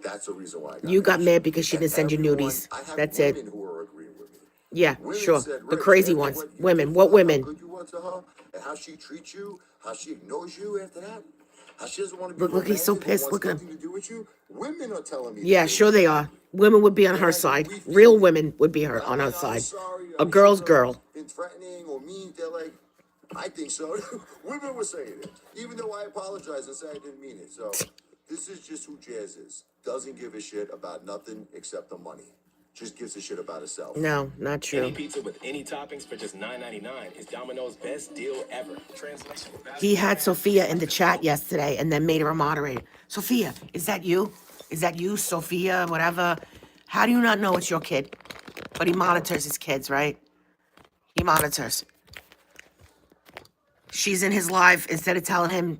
That's the reason why I got You mad got at mad because she And didn't send you everyone, nudies. I have That's women it. who are agreeing with me. Yeah, Women sure. said, The Rich, crazy after ones. what you Women. did What for her, how women? good you were to her, and how she treats you, how she ignores you after that, how she doesn't want to be Look, he's so romantic or pissed. wants Look at nothing him. to do with you. Women are telling me Yeah, that they sure want they you. are. Women would be on They're her like, side. we feel Real it. women would be And I'm on her like, I'm side. sorry. A She girl's could have girl. been threatening or mean. They're like, I think so. Women were saying it, even though I apologized and said I didn't mean it. So this is just who Jazz is. Doesn't give a shit about nothing except the money. Just gives a shit about herself. No, not true. Any pizza with any toppings for just $9.99 is Domino's best deal ever. Translation. He had Sophia in the chat yesterday and then made her a moderator. Sophia, is that you? Is that you, Sophia, whatever? How do you not know it's your kid? But he monitors his kids, right? He monitors. She's in his life instead of telling him,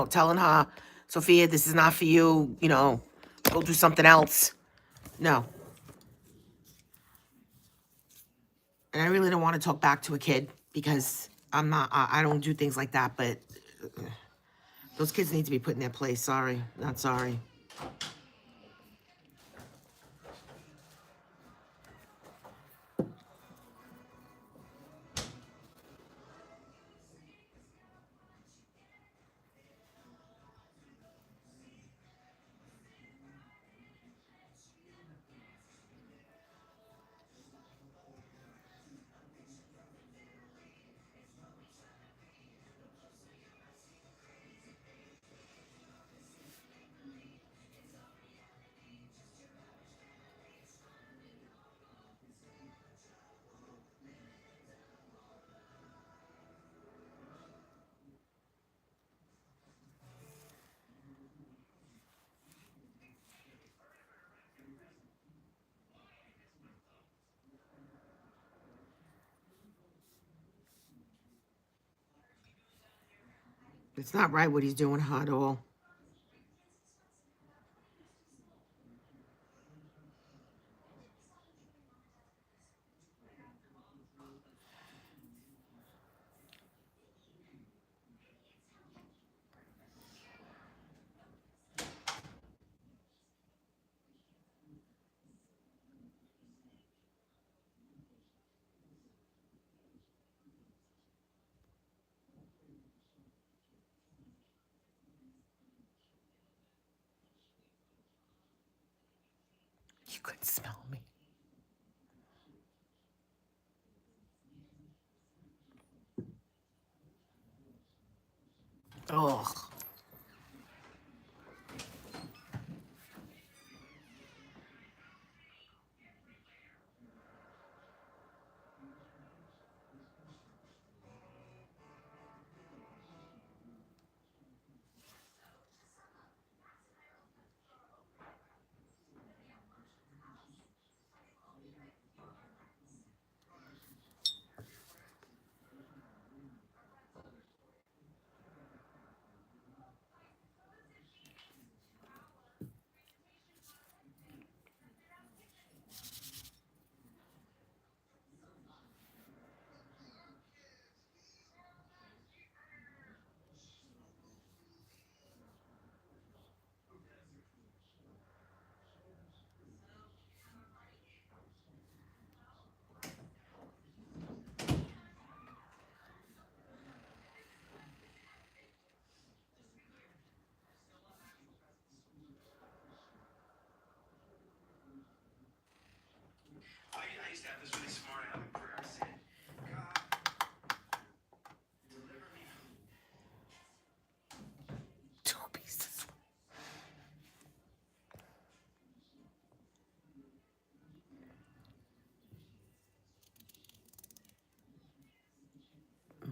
telling her, Sophia, this is not for you, go do something else. No. And I really don't want to talk back to a kid because I don't do things like that, but those kids need to be put in their place. Sorry, not sorry. It's not right what he's doing to her at all. You could smell me. Ugh.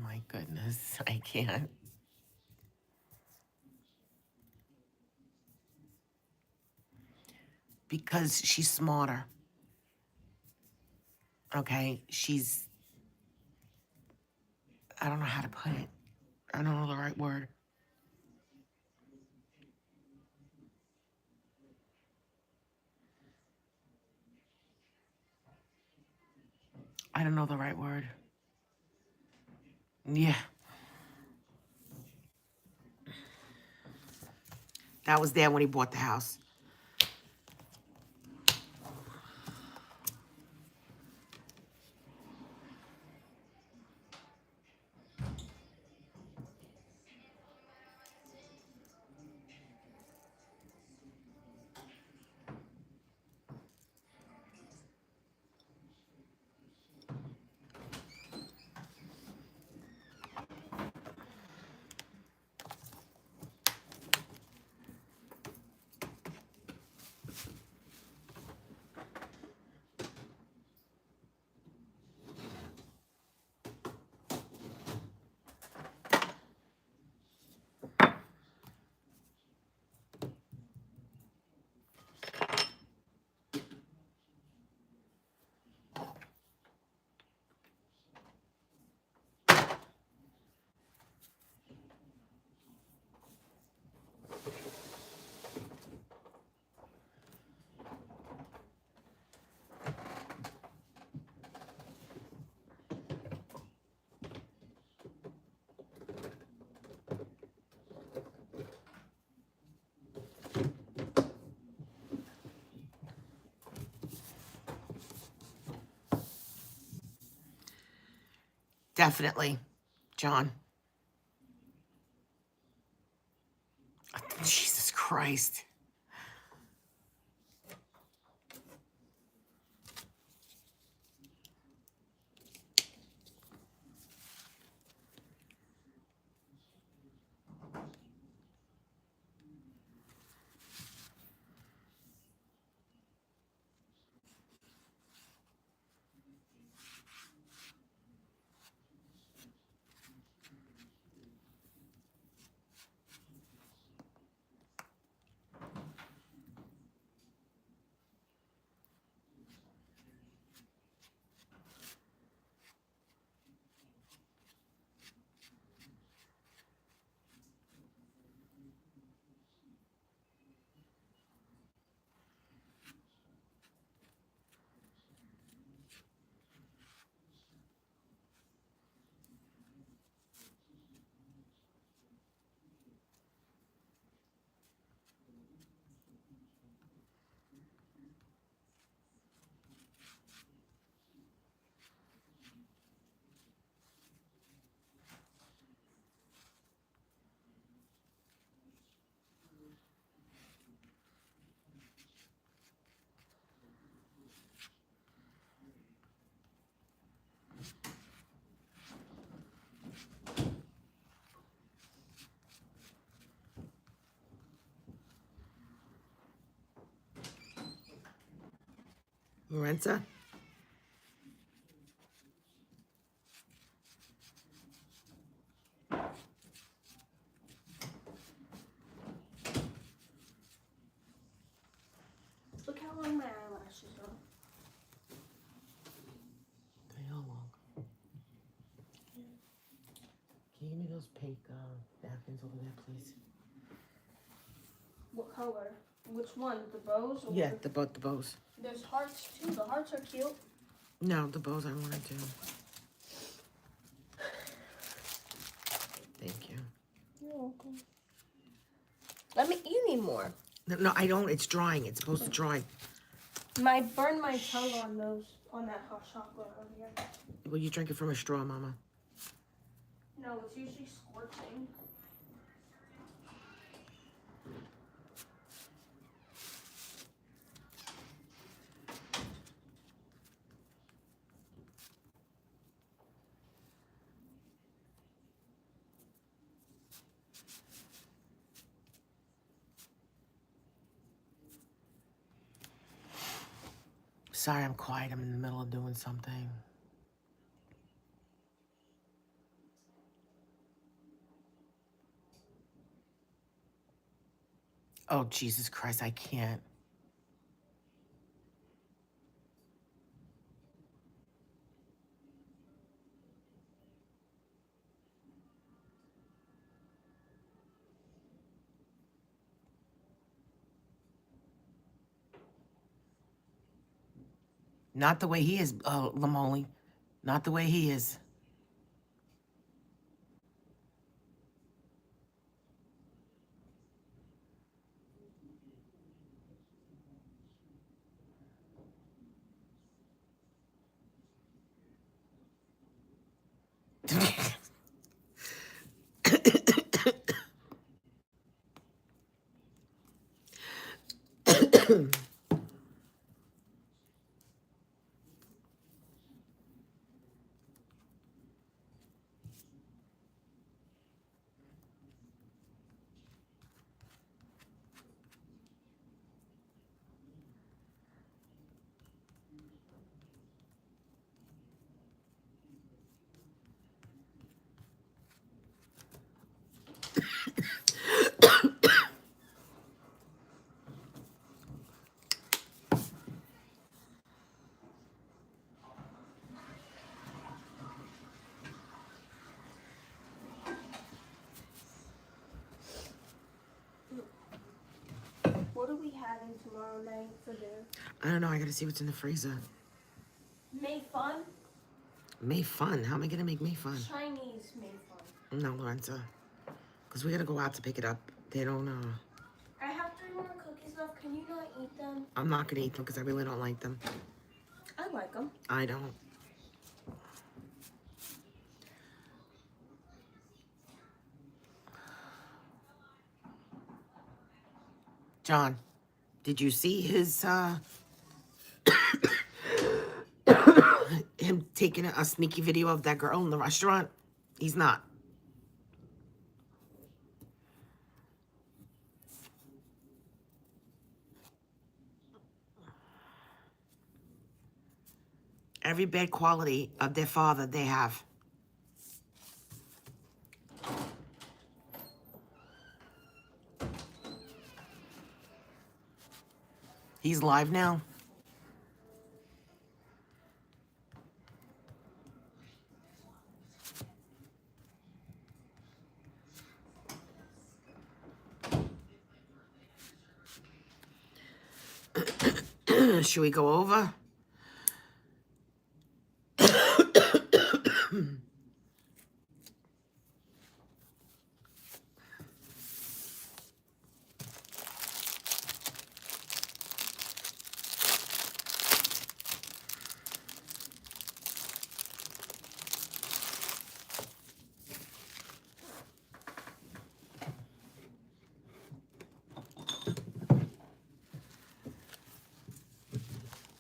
my goodness. I can't. Because she's smarter. Okay? I don't know how to put it. I don't know the right word. I don't know the right word. Yeah. That was there when he bought the house. Definitely, John. Jesus Christ. Lorenza? Look how long my eyelashes are. They all long. Can you give me those pink napkins over there, please? What color? Which one? The bows? Or Yeah, the bows. There's hearts too. The hearts are cute. No, the bows I wanted to. Thank you. You're welcome. You need more. No, I don't. It's drying. It's supposed to dry. I burned my tongue on that hot chocolate earlier. Well, you drink it from a straw, Mama. No, it's usually scorching. Sorry, I'm quiet. I'm in the middle of doing something. Oh, Jesus Christ, I can't. Not the way he is, Lamoli. Not the way he is. What are we having tomorrow night for dinner? I don't know. I gotta see what's in the freezer. May fun? May fun. How am I gonna make May fun? Chinese May fun. No, Lorenza. Because we gotta go out to pick it up. They don't, I have 3 more cookies left. Can you not eat them? I'm not gonna eat them because I really don't like them. I like them. I don't. John, did you see his, him taking a sneaky video of that girl in the restaurant? He's not. Every bad quality of their father they have. He's live now. Should we go over?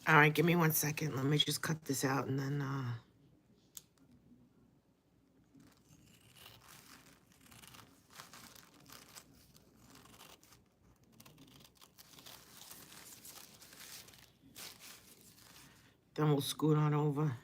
All right, give me 1 second. Let me just cut this out and then, then we'll scoot on over.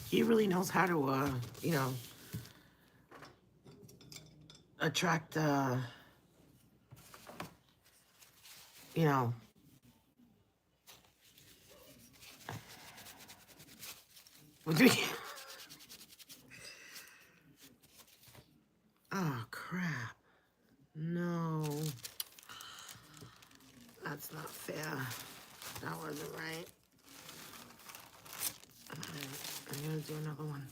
He really knows how to, you know, attract, you know, what do we- That wasn't right. Alright, I'm gonna do another one.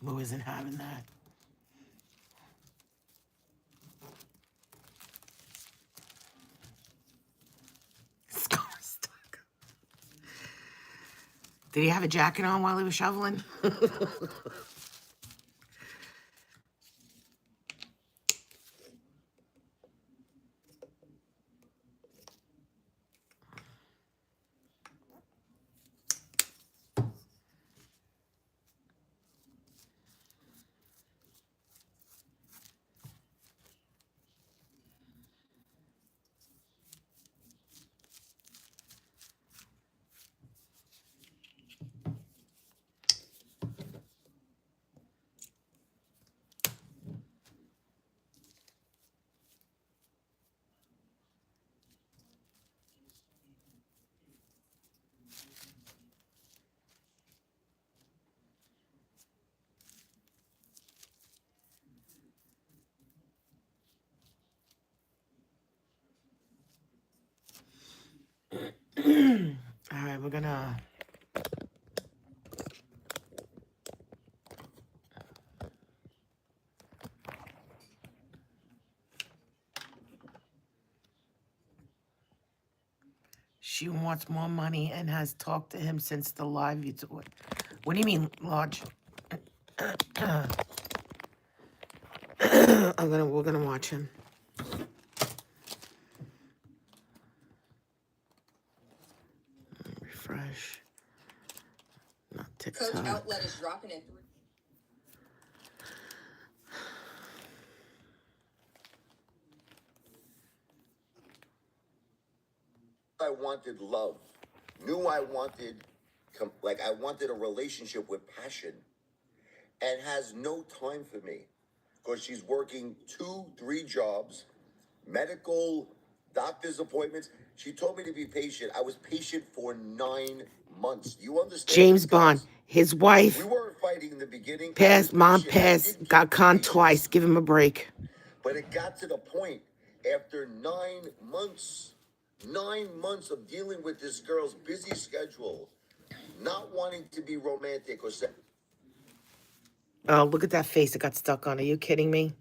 Lou isn't having that. Scar stuck. Did he have a jacket on while he was shoveling? All right, we're gonna. She wants more money and has talked to him since the live you do it. What do you mean, Lodge? We're gonna watch him. Refresh. Not TikTok. Coach Outlet is dropping it. I wanted love. Knew I wanted, I wanted a relationship with passion. And has no time for me. Because she's working 2-3 jobs, medical, doctor's appointments. She told me to be patient. I was patient for 9 months. Do you understand? James Bond, his wife, We weren't fighting in the beginning. passed, mom patient. I passed, did got give conned patience. twice. Give him a break. But it got to the point after 9 months, 9 months of dealing with this girl's busy schedule, not wanting to be romantic or Oh, look at that face that got stuck on. Are you kidding me?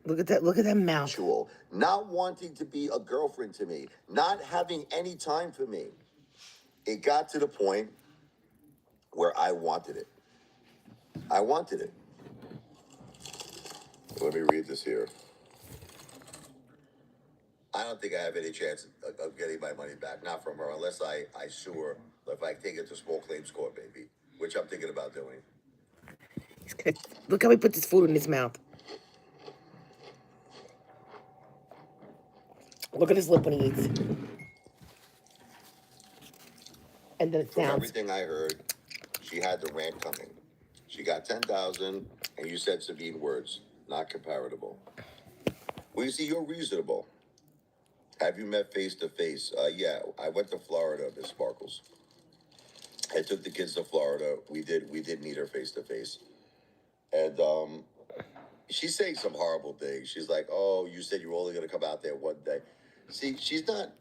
Look at that. Look at that mouth. sexual, not wanting to be a girlfriend to me, not having any time for me. It got to the point where I wanted it. I wanted it. Let me read this here. I don't think I have any chance of getting my money back, not from her, unless I sue her, if I take it to small claims court, baby, which I'm thinking about doing. Look how he puts his food in his mouth. Look at his lip when he eats. And then it From sounds. everything I heard, she had the rant coming. She got 10,000, and you said some mean words, not comparable. Well, you see, you're reasonable. Have you met face to face? Yeah, I went to Florida, Miss Sparkles. I took the kids to Florida. We did meet her face to face, and she's saying some horrible things. She's like, "Oh, you said you were only going to come out there one day." See, she's not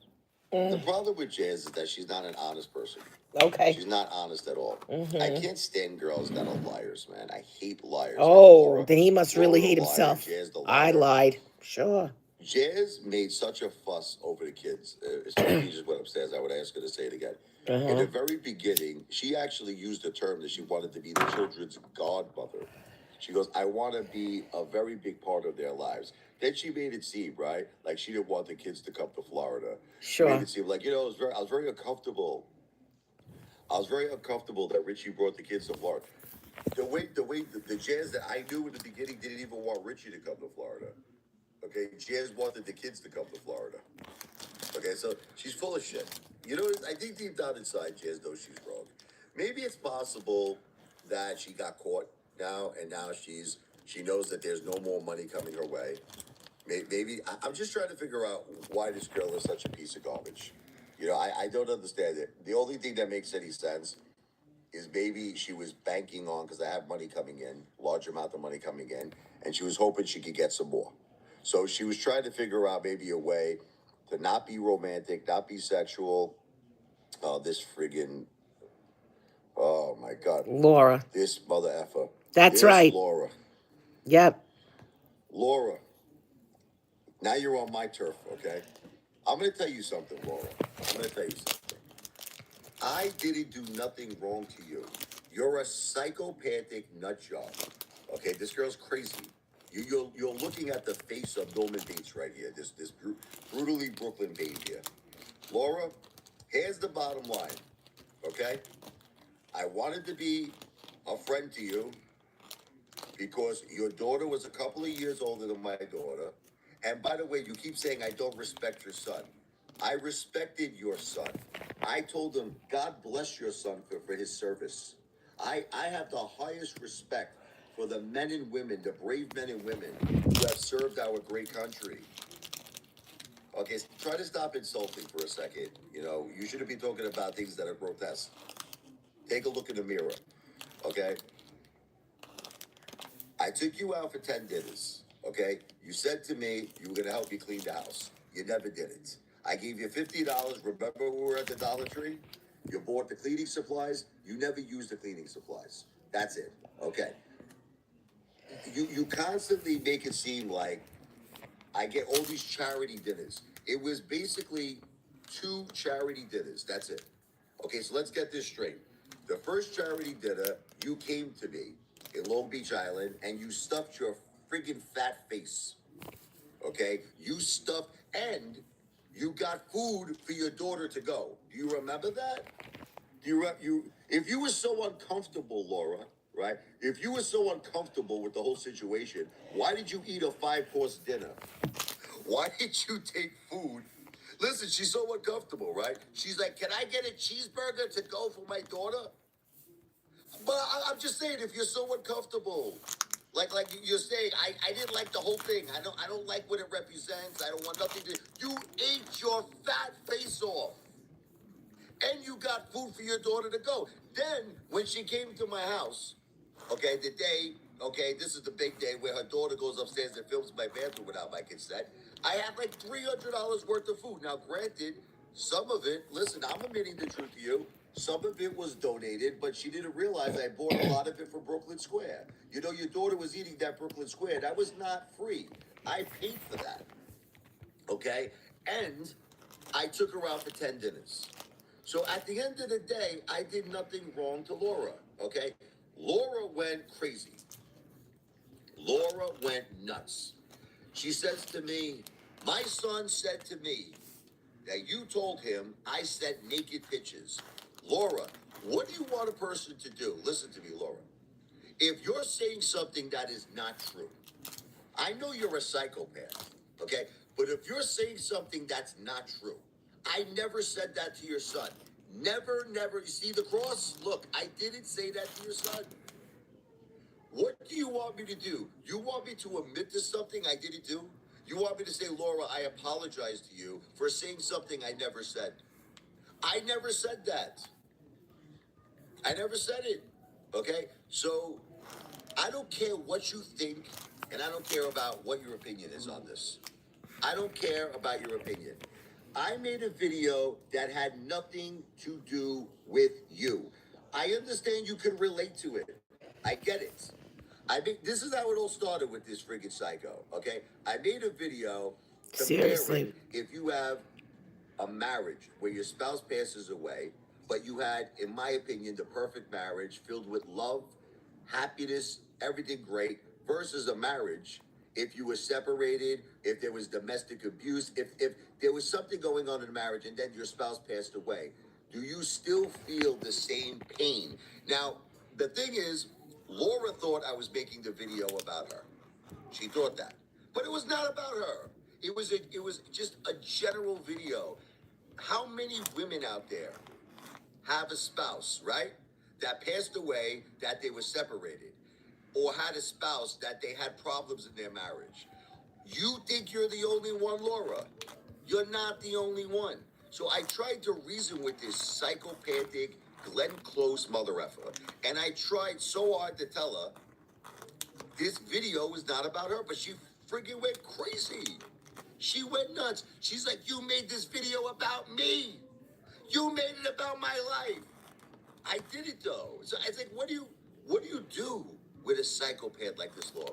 The problem with Jazz is that she's not an honest person. Okay. She's not honest at all. I can't stand girls that are liars, man. I hate liars. Like Oh, Laura. then he must really Laura hate the liar, himself. Jazz the I liar. lied. Sure. Jazz made such a fuss over the kids. Especially just went upstairs. I would ask her to say it again. In the very beginning, she actually used a term that she wanted to be the children's godmother. She goes, I want to be a very big part of their lives. Then she made it seem, right, like she didn't want the kids to come to Florida. She Sure. made it seem like, I was very uncomfortable. I was very uncomfortable that Richie brought the kids to Florida. The Jazz that I knew in the beginning didn't even want Richie to come to Florida. Okay, Jazz wanted the kids to come to Florida. Okay, so she's full of shit. I think deep down inside, Jazz knows she's wrong. Maybe it's possible that she got caught now, and now she knows that there's no more money coming her way. Maybe I'm just trying to figure out why this girl is such a piece of garbage. I don't understand it. The only thing that makes any sense is maybe she was banking on, because I have money coming in, large amount of money coming in, and she was hoping she could get some more. So she was trying to figure out maybe a way to not be romantic, not be sexual. This friggin', oh my God. Laura. This mother effer. That's This right. Laura. Yep. Laura, now you're on my turf, okay? I'm going to tell you something, Laura. I'm going to tell you something. I didn't do nothing wrong to you. You're a psychopathic nut job. Okay, this girl's crazy. You're looking at the face of Norman Bates right here. This brutally Brooklyn babe here. Laura, here's the bottom line. Okay, I wanted to be a friend to you because your daughter was a couple of years older than my daughter. And by the way, you keep saying I don't respect your son. I respected your son. I told him, God bless your son for his service. I have the highest respect for the men and women, the brave men and women who have served our great country. Okay, so try to stop insulting for a second. You shouldn't be talking about things that are grotesque. Take a look in the mirror, okay? I took you out for 10 dinners, okay? You said to me you were going to help me clean the house. You never did it. I gave you $50. Remember we were at the Dollar Tree? You bought the cleaning supplies. You never used the cleaning supplies. That's it, okay? You constantly make it seem like I get all these charity dinners. It was basically 2 charity dinners. That's it. Okay, so let's get this straight. The first charity dinner, you came to me in Long Beach Island and you stuffed your friggin' fat face. Okay? You stuffed, and you got food for your daughter to go. Do you remember that? If you were so uncomfortable, Laura, right? If you were so uncomfortable with the whole situation, why did you eat a 5-course dinner? Why did you take food? Listen, she's so uncomfortable, right? She's like, can I get a cheeseburger to go for my daughter? But I'm just saying, if you're so uncomfortable, like you're saying, I didn't like the whole thing. I don't like what it represents. I don't want nothing to. You ate your fat face off, and you got food for your daughter to go. Then when she came to my house, okay, the day, okay, this is the big day where her daughter goes upstairs and films my bathroom without my consent. I had like $300 worth of food. Now, granted, some of it, listen, I'm admitting the truth to you. Some of it was donated, but she didn't realize I bought a lot of it from Brooklyn Square. Your daughter was eating that Brooklyn Square. That was not free. I paid for that. Okay? And I took her out for 10 dinners. So at the end of the day, I did nothing wrong to Laura. Okay? Laura went crazy. Laura went nuts. She says to me, my son said to me that you told him I sent naked pictures. Laura, what do you want a person to do? Listen to me, Laura. If you're saying something that is not true, I know you're a psychopath, okay? But if you're saying something that's not true, I never said that to your son. Never, never. You see the cross? Look, I didn't say that to your son. What do you want me to do? You want me to admit to something I didn't do? You want me to say, Laura, I apologize to you for saying something I never said. I never said that. I never said it. Okay? So I don't care what you think, and I don't care about what your opinion is on this. I don't care about your opinion. I made a video that had nothing to do with you. I understand you can relate to it. I get it. I mean, this is how it all started with this friggin' psycho, okay? I made a video comparing Seriously. if you have a marriage where your spouse passes away, but you had, in my opinion, the perfect marriage filled with love, happiness, everything great, versus a marriage if you were separated, if there was domestic abuse, if there was something going on in the marriage and then your spouse passed away, do you still feel the same pain? Now, the thing is, Laura thought I was making the video about her. She thought that. But it was not about her. It was just a general video. How many women out there have a spouse, right? That passed away, that they were separated, or had a spouse that they had problems in their marriage. You think you're the only one, Laura. You're not the only one. So I tried to reason with this psychopathic Glenn Close mother effer, and I tried so hard to tell her this video was not about her, but she freaking went crazy. She went nuts. She's like, you made this video about me. You made it about my life. I did it though. So I think, what do you do with a psychopath like this, Laura?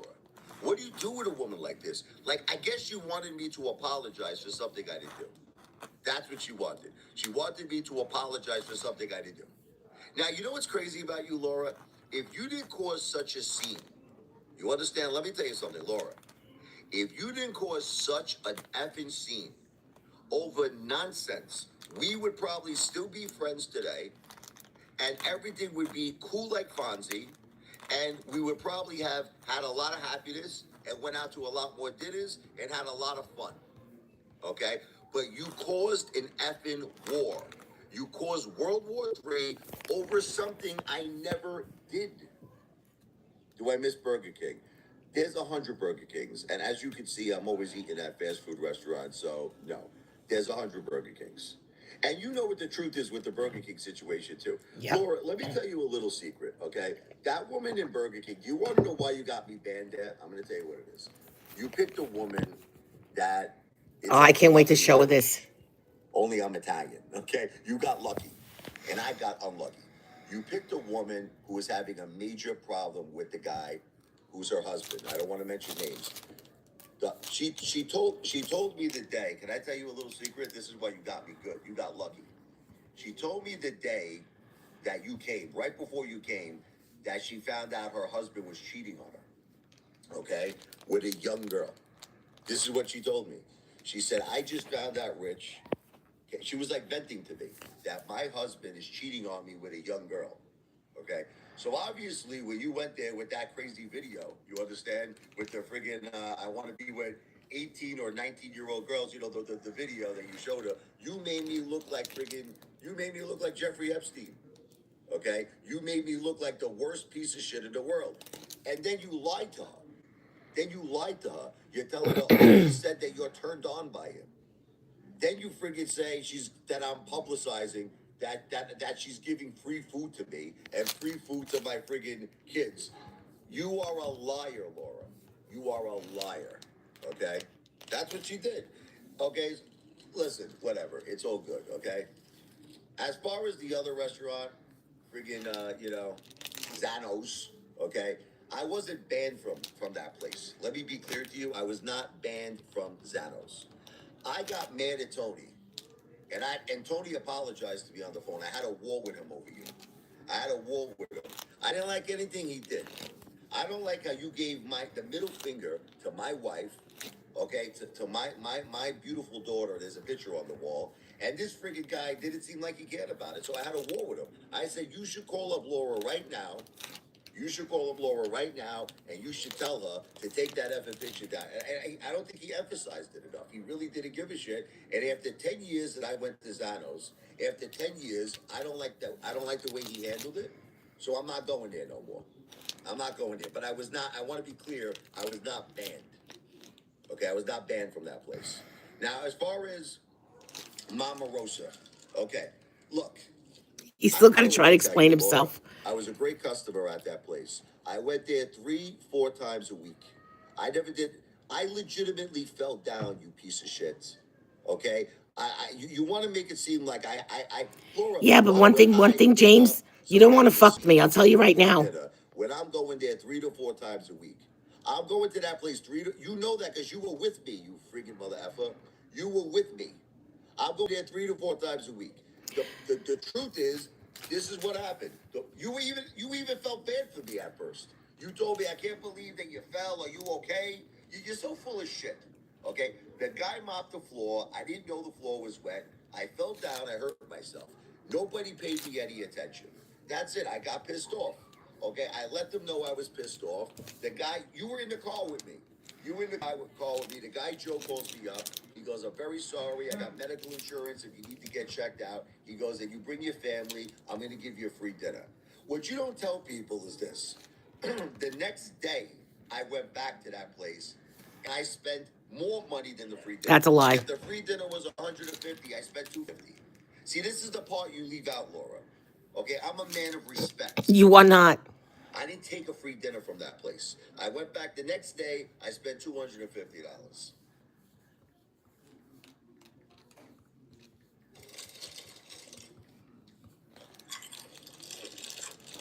What do you do with a woman like this? Like, I guess you wanted me to apologize for something I didn't do. That's what she wanted. She wanted me to apologize for something I didn't do. Now, you know what's crazy about you, Laura? If you didn't cause such a scene, you understand? Let me tell you something, Laura. If you didn't cause such an effing scene over nonsense, we would probably still be friends today, and everything would be cool like Fonzie, and we would probably have had a lot of happiness and went out to a lot more dinners and had a lot of fun. Okay? But you caused an effing war. You caused World War III over something I never did. Do I miss Burger King? There's 100 Burger Kings, and as you can see, I'm always eating at fast food restaurants, so no, there's 100 Burger Kings. And you know what the truth is with the Burger King situation too. Yep. Laura, let me tell you a little secret, okay? That woman in Burger King, you want to know why you got me banned there? I'm going to tell you what it is. You picked a woman that is Oh, I can't wait to lucky show her like me. this. Only I'm Italian, okay? You got lucky, and I got unlucky. You picked a woman who was having a major problem with the guy who's her husband. I don't want to mention names. She told me the day. Can I tell you a little secret? This is why you got me good. You got lucky. She told me the day that you came, right before you came, that she found out her husband was cheating on her, okay, with a young girl. This is what she told me. She said, I just found out, Rich. Okay, she was like venting to me that my husband is cheating on me with a young girl. Okay, so obviously when you went there with that crazy video, you understand, with the friggin' I want to be with 18 or 19-year-old girls, you know, the video that you showed her, you made me look like Jeffrey Epstein. Okay, you made me look like the worst piece of shit in the world, and then you lied to her. You're telling her, oh, he said that you're turned on by him. Then you friggin' say that I'm publicizing that she's giving free food to me and free food to my friggin' kids. You are a liar, Laura. You are a liar. Okay? That's what she did. Okay? Listen, whatever. It's all good, okay? As far as the other restaurant, friggin' Zanos, okay? I wasn't banned from that place. Let me be clear to you. I was not banned from Zanos. I got mad at Tony, and Tony apologized to me on the phone. I had a war with him over you. I didn't like anything he did. I don't like how you gave the middle finger to my wife, okay, to my beautiful daughter. There's a picture on the wall, and this friggin' guy didn't seem like he cared about it. So I had a war with him. I said, you should call up Laura right now. And you should tell her to take that effing picture down. And I don't think he emphasized it enough. He really didn't give a shit. And after 10 years that I went to Zanos, after 10 years, I don't like the way he handled it. So I'm not going there no more. I'm not going there. But I want to be clear, I was not banned. Okay, I was not banned from that place. Now, as far as Mama Rosa, okay, look. He's still I got to don't know try what to tell explain you, Laura. himself. I was a great customer at that place. I went there 3-4 times a week. I never did. I legitimately fell down, you piece of shit. Okay? You want to make it seem like Laura, Yeah, but why would one I thing, pick up James, you don't want to somebody to fuck see me. I'll tell you right free now. dinner when I'm going there 3 to 4 times a week? I'm going to that place you know that because you were with me, you freaking mother effer. You were with me. I'm going there 3 to 4 times a week. The truth is, this is what happened. You even felt bad for me at first. You told me, I can't believe that you fell. Are you okay? You're so full of shit. Okay? The guy mopped the floor. I didn't know the floor was wet. I fell down. I hurt myself. Nobody paid me any attention. That's it. I got pissed off. Okay? I let them know I was pissed off. The guy, you were in the car with me. You were in the car with me. The guy Joe calls me up. He goes, I'm very sorry. I got medical insurance if you need to get checked out. He goes, if you bring your family, I'm going to give you a free dinner. What you don't tell people is this. The next day, I went back to that place and I spent more money than the free dinner. That's a lie. If the free dinner was 150, I spent 250. See, this is the part you leave out, Laura. Okay, I'm a man of respect. You are not. I didn't take a free dinner from that place. I went back the next day. I spent $250.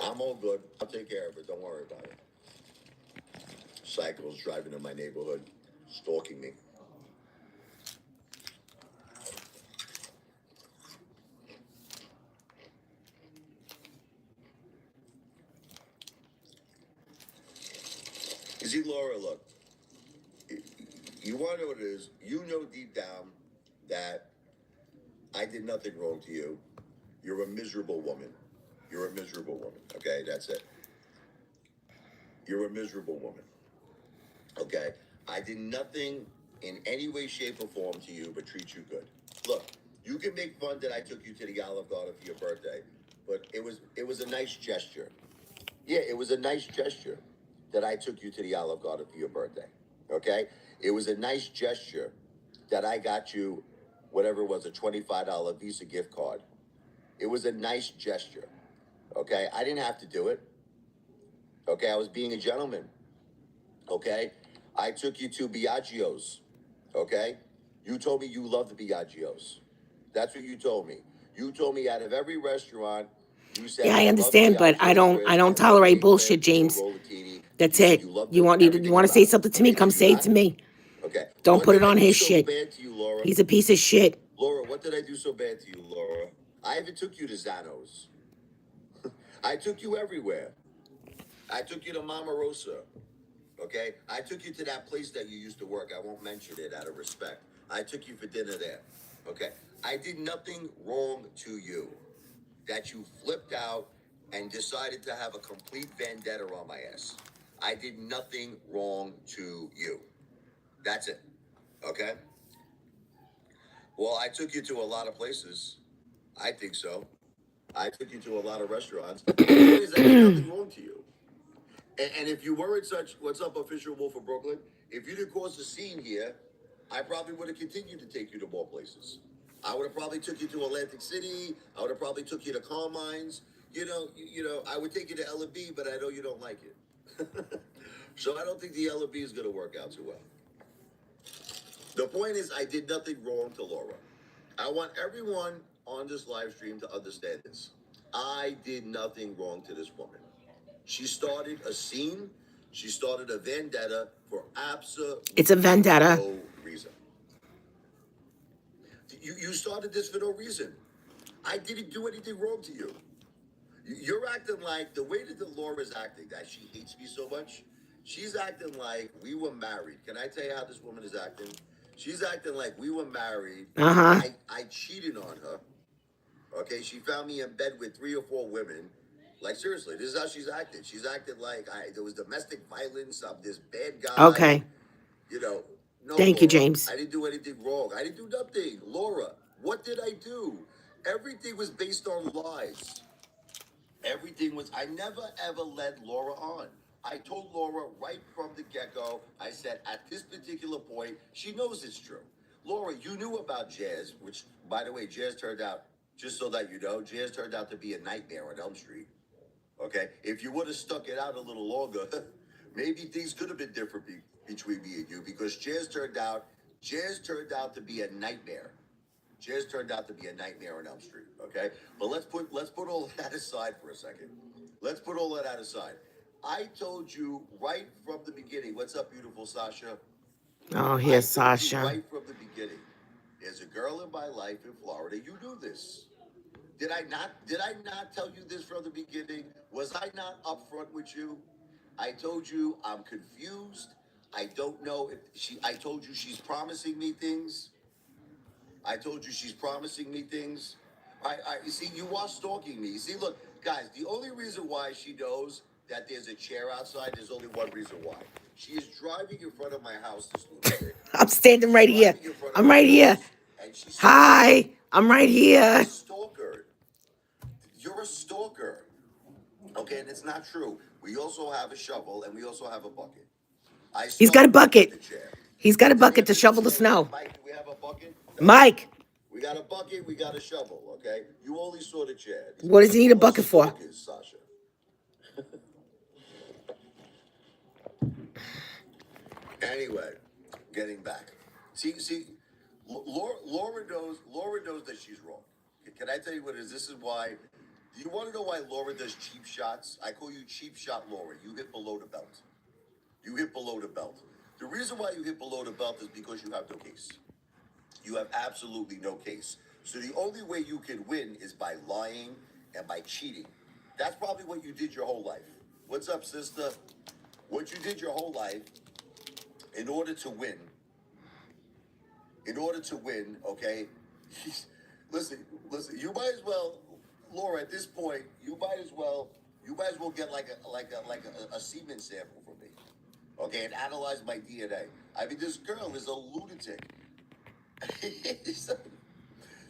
I'm all good. I'll take care of it. Don't worry about it. Psychos driving in my neighborhood, stalking me. You see, Laura, look, you want to know what it is? You know deep down that I did nothing wrong to you. You're a miserable woman. You're a miserable woman. Okay, that's it. You're a miserable woman. Okay? I did nothing in any way, shape, or form to you but treat you good. Look, you can make fun that I took you to the Olive Garden for your birthday, but it was a nice gesture. Yeah, it was a nice gesture that I took you to the Olive Garden for your birthday. Okay? It was a nice gesture that I got you whatever it was, a $25 Visa gift card. It was a nice gesture. Okay? I didn't have to do it. Okay? I was being a gentleman. Okay? I took you to Biagio's. Okay? You told me you loved the Biagio's. That's what you told me. You told me out of every restaurant, you said, Yeah, I love understand, but I Biagio's don't ribs, I don't love the tolerate egg bullshit, whites, the James. rollatini. That's You said it. you loved You everything want to about say it. something to me? Okay, Come did you say it not? to me. Okay. Don't What put did it I on do his so shit. bad to you, Laura? He's a piece of shit. Laura, what did I do so bad to you, Laura? I even took you to Zano's. I took you everywhere. I took you to Mama Rosa. Okay? I took you to that place that you used to work. I won't mention it out of respect. I took you for dinner there. Okay? I did nothing wrong to you that you flipped out and decided to have a complete vendetta on my ass. I did nothing wrong to you. That's it. Okay? Well, I took you to a lot of places. I think so. I took you to a lot of restaurants. The point is, I did nothing wrong to you. And if you weren't such, what's up, official Wolf of Brooklyn? If you didn't cause a scene here, I probably would have continued to take you to more places. I would have probably took you to Atlantic City. I would have probably took you to Carmine's. I would take you to L&B, but I know you don't like it. So I don't think the L&B is going to work out too well. The point is, I did nothing wrong to Laura. I want everyone on this live stream to understand this. I did nothing wrong to this woman. She started a scene. She started a vendetta for absolutely It's a vendetta. no reason. You started this for no reason. I didn't do anything wrong to you. You're acting like the way that the Laura's acting, that she hates me so much. She's acting like we were married. Can I tell you how this woman is acting? She's acting like we were married. Uh-huh. I cheated on her. Okay, she found me in bed with 3 or 4 women. Like, seriously, this is how she's acted. She's acted like there was domestic violence. I'm this bad guy. Okay. No, Thank you, Laura. James. I didn't do anything wrong. I didn't do nothing. Laura, what did I do? Everything was based on lies. I never ever led Laura on. I told Laura right from the get-go, I said, at this particular point, she knows it's true. Laura, you knew about Jazz, which, by the way, Jazz turned out, just so that you know, Jazz turned out to be a nightmare on Elm Street. Okay? If you would have stuck it out a little longer, maybe things could have been different between me and you, because Jazz turned out to be a nightmare. Jazz turned out to be a nightmare on Elm Street. Okay, but let's put all that aside for a second. Let's put all that aside. I told you right from the beginning. What's up, beautiful Sasha? Oh, I here's told you Sasha. right from the beginning. There's a girl in my life in Florida. You knew this. Did I not? Did I not tell you this from the beginning? Was I not upfront with you? I told you I'm confused. I don't know if she. I told you she's promising me things. I told you she's promising me things. You see, you are stalking me. See, look, guys, the only reason why she knows that there's a chair outside, there's only one reason why. She is driving in front of my house, this lunatic. I'm standing right here. Driving in front of I'm my right here. house, and she's Hi. I'm right You're a here. stalker. You're a stalker. Okay, and it's not true. We also have a shovel and we also have a bucket. I He's got a started with the bucket. chair. He's got a Do we bucket have to to shovel the say, snow. Mike, do we have a bucket? No. Mike, We got a bucket, we got a shovel, okay? You only saw the chair. These what does he need a people are bucket for? stalkers, Sasha. Anyway, getting back. See, Laura knows that she's wrong. Can I tell you what it is? This is why. Do you want to know why Laura does cheap shots? I call you cheap shot Laura. You hit below the belt. You hit below the belt. The reason why you hit below the belt is because you have no case. You have absolutely no case. So the only way you can win is by lying and by cheating. That's probably what you did your whole life. What's up, sister? What you did your whole life in order to win. Okay? listen, you might as well, Laura, at this point, you might as well get a semen sample from me. Okay, and analyze my DNA. I mean, this girl is a lunatic.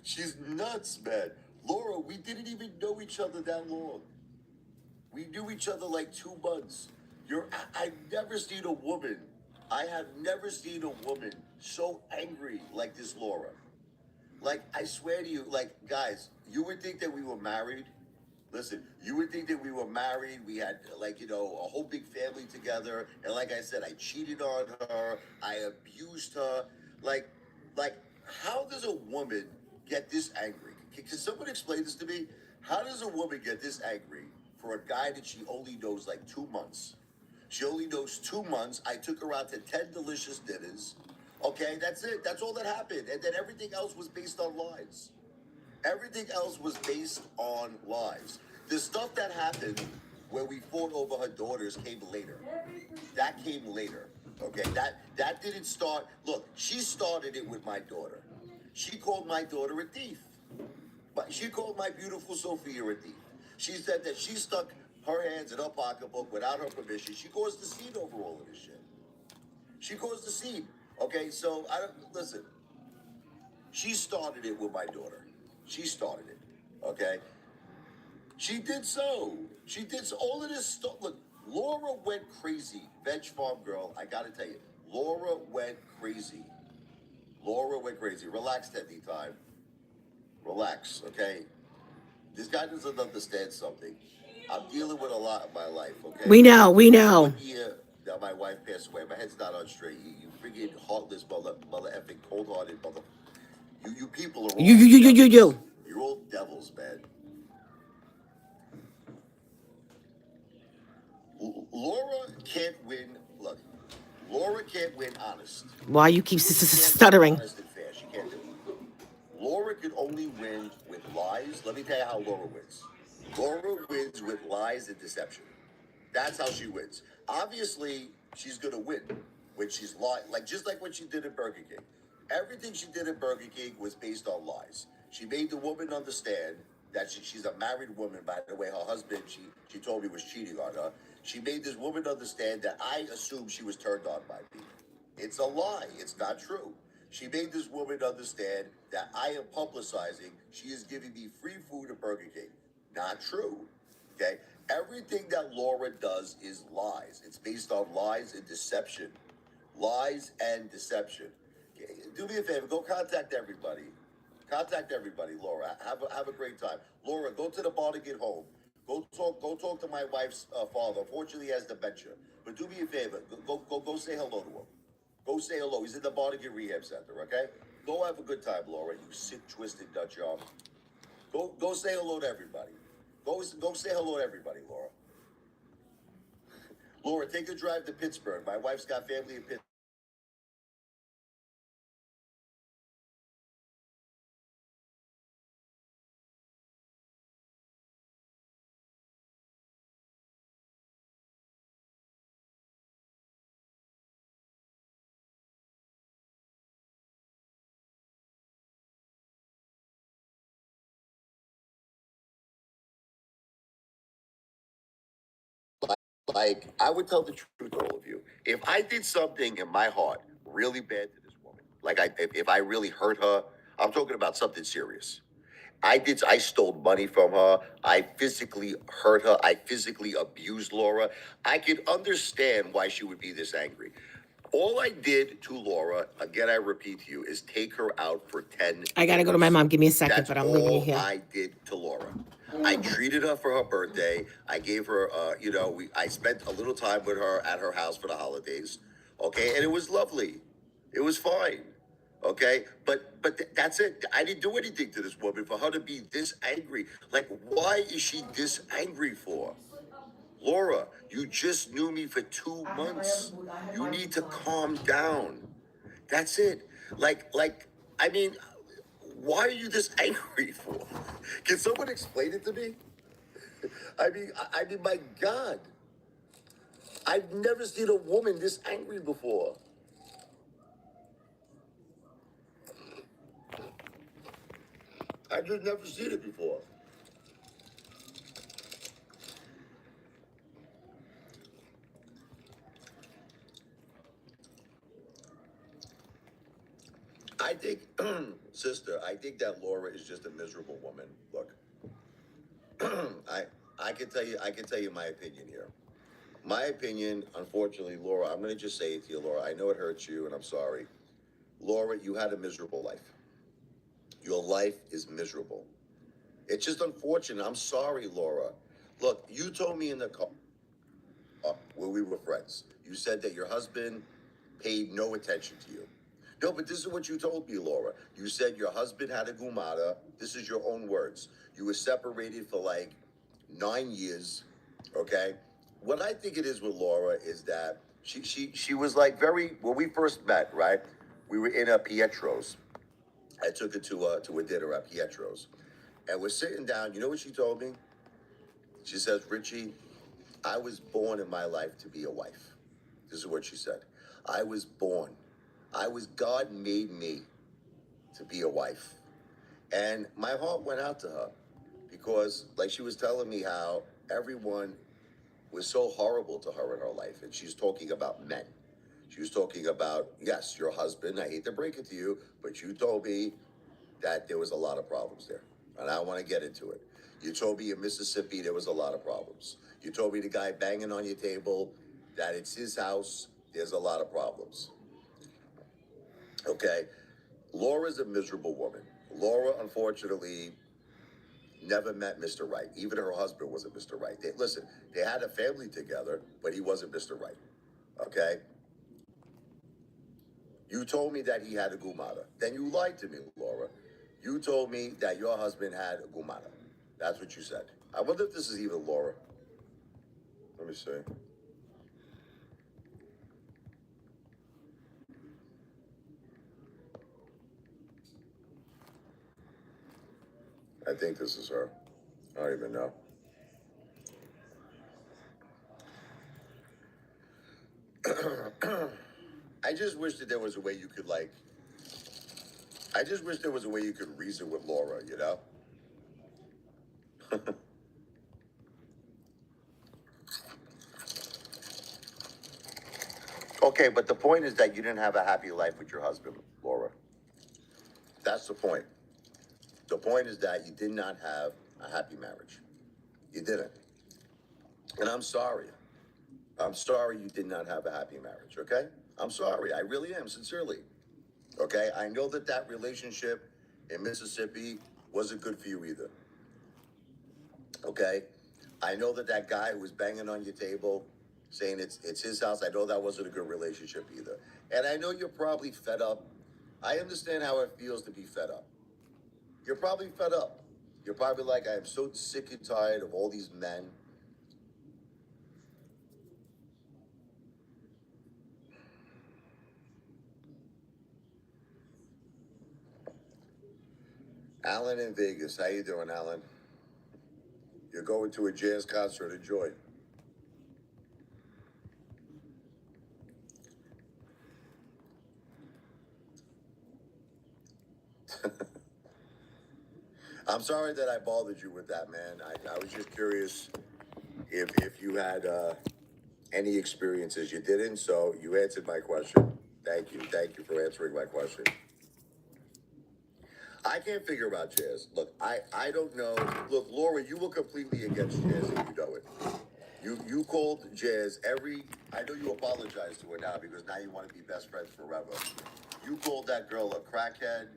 She's nuts, man. Laura, we didn't even know each other that long. We knew each other like 2 months. I've never seen a woman. I have never seen a woman so angry like this Laura. Like, I swear to you, like, guys, you would think that we were married. Listen, you would think that we were married. We had, like, a whole big family together. And like I said, I cheated on her. I abused her. Like, how does a woman get this angry? Can someone explain this to me? How does a woman get this angry for a guy that she only knows like 2 months? She only knows 2 months. I took her out to 10 delicious dinners. Okay, that's it. That's all that happened. And then everything else was based on lies. Everything else was based on lies. The stuff that happened where we fought over her daughters came later. That came later. Okay, that didn't start. Look, she started it with my daughter. She called my daughter a thief. But she called my beautiful Sophia a thief. She said that she stuck her hands in her pocketbook without her permission. She caused the scene over all of this shit. She caused the scene. Okay, so I don't listen. She started it with my daughter. She started it. Okay. She did so. She did so. All of this stuff. Look, Laura went crazy. Veg Farm Girl, I gotta tell you, Laura went crazy. Laura went crazy. Relax, Teddy time. Relax, okay? This guy doesn't understand something. I'm dealing with a lot in my life, okay? We know. 1 year that my wife passed away, my head's not on straight. You freaking heartless mother effing cold-hearted mother. You people are all devils. You. You're all devils, man. Laura can't win. Look, Laura can't win honest. Why you keep She can't win stuttering? honest and fair. She can't do it. Laura can only win with lies. Let me tell you how Laura wins. Laura wins with lies and deception. That's how she wins. Obviously, she's gonna win when she's lying, like just like what she did at Burger King. Everything she did at Burger King was based on lies. She made the woman understand that she's a married woman. By the way, her husband, she told me, was cheating on her. She made this woman understand that I assumed she was turned on by me. It's a lie. It's not true. She made this woman understand that I am publicizing she is giving me free food at Burger King. Not true. Okay? Everything that Laura does is lies. It's based on lies and deception. Lies and deception. Okay? Do me a favor. Go contact everybody. Contact everybody, Laura. Have a great time. Laura, go to the bar to get home. Go talk to my wife's father. Unfortunately, he has dementia. But do me a favor. Go say hello to him. Go say hello. He's in the Barnegat Rehab Center, okay? Go have a good time, Laura, you sick, twisted nut job. Go say hello to everybody. Go say hello to everybody, Laura. Laura, take a drive to Pittsburgh. My wife's got family in Pittsburgh. Like, I would tell the truth to all of you. If I did something in my heart really bad to this woman, like if I really hurt her, I'm talking about something serious. I stole money from her. I physically hurt her. I physically abused Laura. I could understand why she would be this angry. All I did to Laura, again, I repeat to you, is take her out for 10 I gotta go to my mom. Give me a second, That's but I'm leaving you all here. I did to Laura. I treated her for her birthday. I gave her, I spent a little time with her at her house for the holidays. Okay, and it was lovely. It was fine. Okay, but that's it. I didn't do anything to this woman for her to be this angry. Like, why is she this angry for? Laura, you just knew me for 2 months. You need to calm down. That's it. I mean, why are you this angry for? Can someone explain it to me? I mean, my God, I've never seen a woman this angry before. I've just never seen it before. I think, sister, I think that Laura is just a miserable woman. Look, I I can tell you my opinion here. My opinion, unfortunately, Laura, I'm gonna just say it to you, Laura. I know it hurts you, and I'm sorry. Laura, you had a miserable life. Your life is miserable. It's just unfortunate. I'm sorry, Laura. Look, you told me in the car where we were friends. You said that your husband paid no attention to you. No, but this is what you told me, Laura. You said your husband had a gumata. This is your own words. You were separated for like 9 years. Okay. What I think it is with Laura is that she was like very when we first met, right? We were in a Pietro's. I took her to a dinner at Pietro's. And we're sitting down. You know what she told me? She says, Richie, I was born in my life to be a wife. This is what she said. I was born. God made me to be a wife. And my heart went out to her because, like, she was telling me how everyone was so horrible to her in her life. And she's talking about men. She was talking about, yes, your husband, I hate to break it to you, but you told me that there was a lot of problems there. And I want to get into it. You told me in Mississippi there was a lot of problems. You told me the guy banging on your table, that it's his house, there's a lot of problems. Okay? Laura's a miserable woman. Laura, unfortunately, never met Mr. Right. Even her husband wasn't Mr. Right. They had a family together, but he wasn't Mr. Right. Okay? You told me that he had a gumata. Then you lied to me, Laura. You told me that your husband had a gumata. That's what you said. I wonder if this is even Laura. Let me see. I think this is her. I don't even know. I just wish that there was a way you could I just wish there was a way you could reason with Laura, you know? Okay, but the point is that you didn't have a happy life with your husband, Laura. That's the point. The point is that you did not have a happy marriage. You didn't. And I'm sorry. I'm sorry you did not have a happy marriage, okay? I'm sorry. I really am, sincerely. Okay? I know that that relationship in Mississippi wasn't good for you either. Okay? I know that that guy who was banging on your table saying it's his house. I know that wasn't a good relationship either. And I know you're probably fed up. I understand how it feels to be fed up. You're probably fed up. You're probably like, I am so sick and tired of all these men. Alan in Vegas. How you doing, Alan? You're going to a jazz concert. Enjoy. I'm sorry that I bothered you with that, man. I was just curious if you had any experiences. You didn't, so you answered my question. Thank you. Thank you for answering my question. I can't figure out jazz. Look, I don't know. Look, Laura, you were completely against jazz and you know it. You called jazz every. I know you apologize to her now because now you want to be best friends forever. You called that girl a crackhead.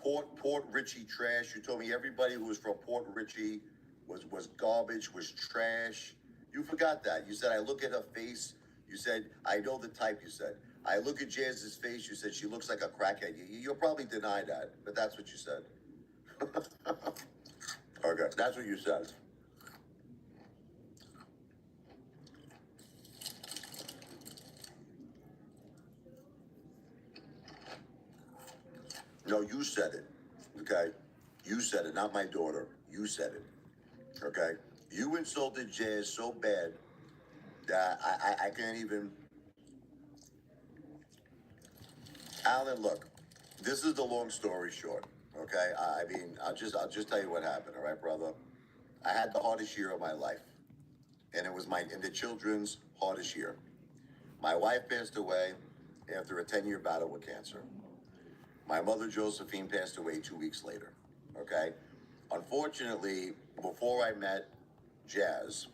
Port Richie trash. You told me everybody who was from Port Richie was garbage, was trash. You forgot that. You said I look at her face. You said I know the type. You said I look at Jazz's face. You said she looks like a crackhead. You'll probably deny that, but that's what you said. Okay, that's what you said. No, you said it. Okay, you said it, not my daughter. You said it. Okay, you insulted Jazz so bad that I can't even. Alan, look, this is the long story short. Okay, I mean, I'll just tell you what happened. All right, brother. I had the hardest year of my life, and it was the children's hardest year. My wife passed away after a 10-year battle with cancer. My mother Josephine passed away 2 weeks later. Okay, unfortunately, before I met Jazz,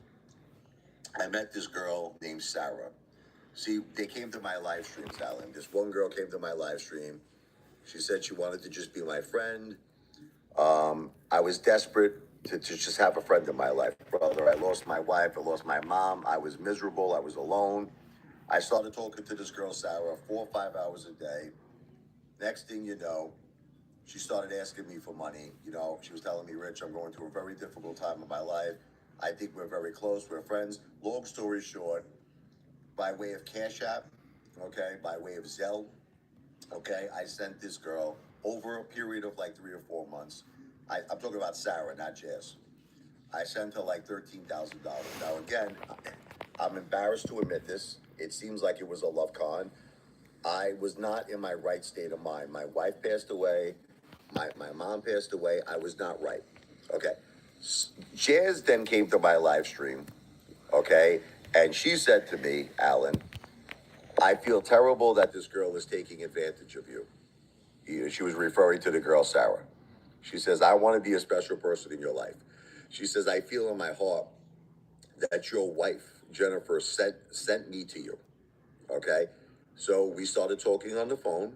I met this girl named Sarah. See, they came to my live streams, Alan. This one girl came to my live stream. She said she wanted to just be my friend. I was desperate to just have a friend in my life, brother. I lost my wife. I lost my mom. I was miserable. I was alone. I started talking to this girl, Sarah, 4 or 5 hours a day. Next thing you know, she started asking me for money. You know, she was telling me, Rich, I'm going through a very difficult time in my life. I think we're very close. We're friends. Long story short, by way of Cash App, okay, by way of Zelle, okay, I sent this girl over a period of like 3 or 4 months. I'm talking about Sarah, not Jazz. I sent her like $13,000. Now, again, I'm embarrassed to admit this. It seems like it was a love con. I was not in my right state of mind. My wife passed away. My mom passed away. I was not right. Okay. Jazz then came to my live stream. Okay. And she said to me, Alan, I feel terrible that this girl is taking advantage of you. She was referring to the girl, Sarah. She says, I want to be a special person in your life. She says, I feel in my heart that your wife, Jennifer, sent me to you. Okay. So we started talking on the phone.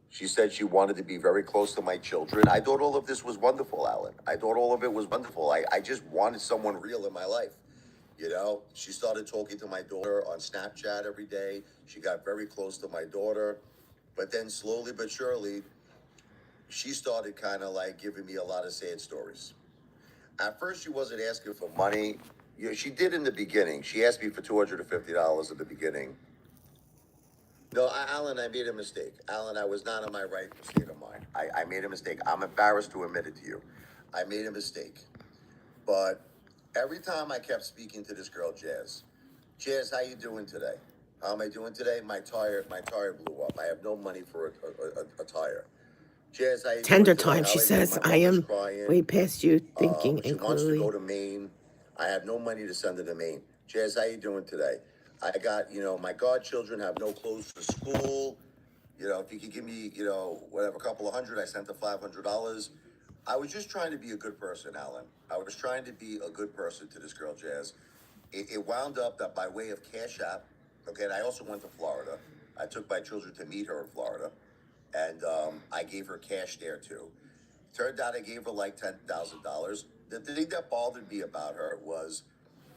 She said she wanted to be very close to my children. I thought all of this was wonderful, Alan. I thought all of it was wonderful. I just wanted someone real in my life. You know, she started talking to my daughter on Snapchat every day. She got very close to my daughter. But then slowly but surely, she started kind of like giving me a lot of sad stories. At first, she wasn't asking for money. You know, she did in the beginning. She asked me for $250 at the beginning. No, Alan, I made a mistake. Alan, I was not in my right state of mind. I made a mistake. I'm embarrassed to admit it to you. I made a mistake. But every time I kept speaking to this girl, Jazz, how you doing today? How am I doing today? My tire blew up. I have no money for a tire. Jazz, how you Tender doing today? time, How she are you? says. My I mother's am crying. way past you thinking She and wants to go clearly. to Maine. I have no money to send her to Maine. Jazz, how you doing today? I got, my godchildren have no clothes for school. If you could give me, whatever, a couple of hundred, I sent her $500. I was just trying to be a good person, Alan. I was trying to be a good person to this girl, Jazz. It wound up that by way of Cash App, okay, and I also went to Florida. I took my children to meet her in Florida, and I gave her cash there too. Turned out I gave her like $10,000. The thing that bothered me about her was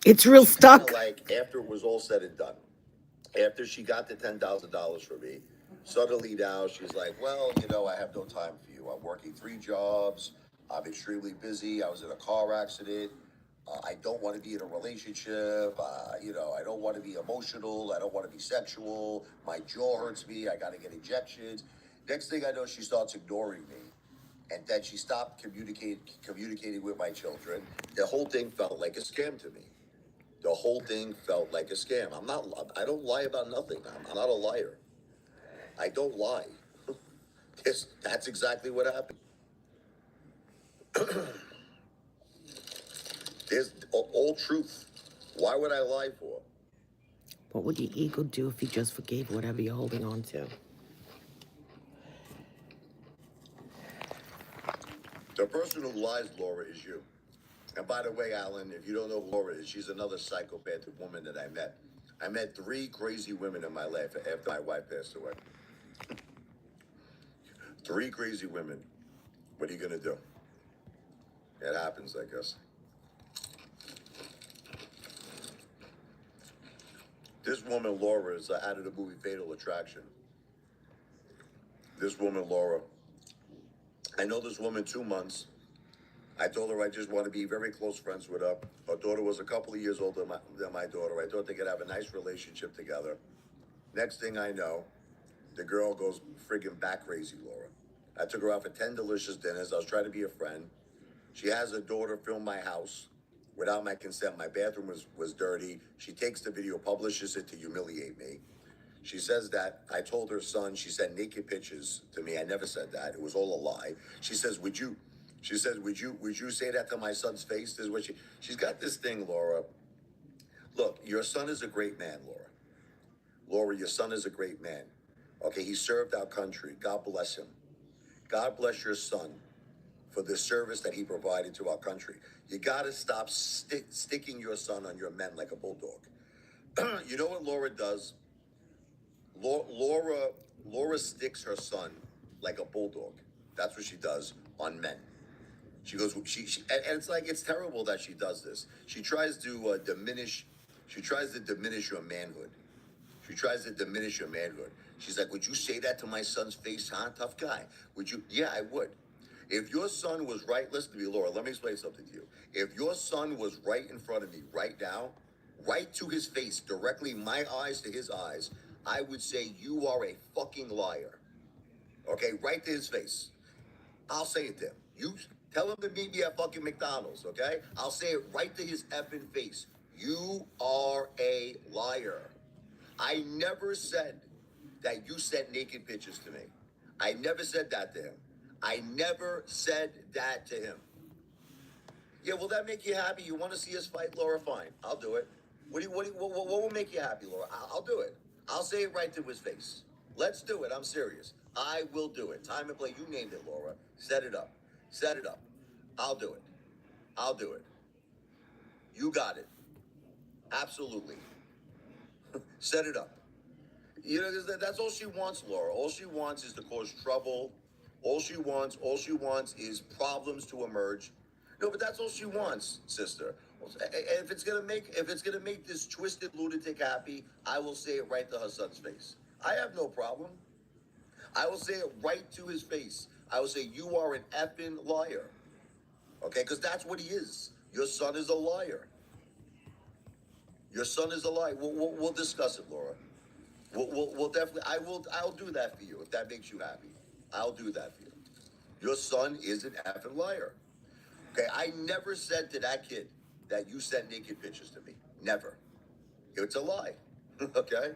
It's real She kinda stuck. like, after it was all said and done, after she got the $10,000 from me, suddenly now she's like, well, you know, I have no time for you. I'm working 3 jobs. I'm extremely busy. I was in a car accident. I don't want to be in a relationship. You know, I don't want to be emotional. I don't want to be sexual. My jaw hurts me. I got to get injections. Next thing I know, she starts ignoring me. And then she stopped communicating with my children. The whole thing felt like a scam to me. The whole thing felt like a scam. I don't lie about nothing. I'm not a liar. I don't lie. That's exactly what happened. There's all truth. Why would I lie for? What would your ego do if you just forgave whatever you're holding on to? The person who lies, Laura, is you. And by the way, Alan, if you don't know who Laura is, she's another psychopathic woman that I met. I met 3 crazy women in my life after my wife passed away. 3 crazy women. What are you gonna do? It happens, I guess. This woman, Laura, is out of the movie Fatal Attraction. This woman, Laura, I know this woman 2 months. I told her I just want to be very close friends with her. Her daughter was a couple of years older than my daughter. I thought they could have a nice relationship together. Next thing I know, the girl goes friggin' back crazy, Laura. I took her out for 10 delicious dinners. I was trying to be a friend. She has her daughter film my house without my consent. My bathroom was dirty. She takes the video, publishes it to humiliate me. She says that I told her son, she sent naked pictures to me. I never said that. It was all a lie. She says, would you say that to my son's face? This is what she's got this thing, Laura. Look, your son is a great man, Laura. Laura, your son is a great man. Okay, he served our country. God bless him. God bless your son for the service that he provided to our country. You got to stop sticking your son on your men like a bulldog. You know what Laura does? Laura sticks her son like a bulldog. That's what she does on men. She goes, and it's like, it's terrible that she does this. She tries to diminish your manhood. She tries to diminish your manhood. She's like, would you say that to my son's face, huh? Tough guy. Would you? Yeah, I would. If your son was right, listen to me, Laura, let me explain something to you. If your son was right in front of me right now, right to his face, directly my eyes to his eyes, I would say, you are a fucking liar. Okay, right to his face. I'll say it to him. You tell him to meet me at fucking McDonald's, okay? I'll say it right to his effing face. You are a liar. I never said that you sent naked pictures to me. I never said that to him. I never said that to him. Yeah, will that make you happy? You want to see us fight, Laura? Fine, I'll do it. What will make you happy, Laura? I'll do it. I'll say it right to his face. Let's do it. I'm serious. I will do it. Time and play. You named it, Laura. Set it up. Set it up. I'll do it. I'll do it. You got it. Absolutely. Set it up. You know, that's all she wants, Laura. All she wants is to cause trouble. All she wants is problems to emerge. No, but that's all she wants, sister. If it's gonna make this twisted lunatic happy, I will say it right to her son's face. I have no problem. I will say it right to his face. I will say, you are an effing liar. Okay, because that's what he is. Your son is a liar. Your son is a liar. We'll discuss it, Laura. We'll definitely. I'll do that for you if that makes you happy. I'll do that for you. Your son is an effing liar. Okay, I never said to that kid that you sent naked pictures to me. Never. It's a lie. Okay.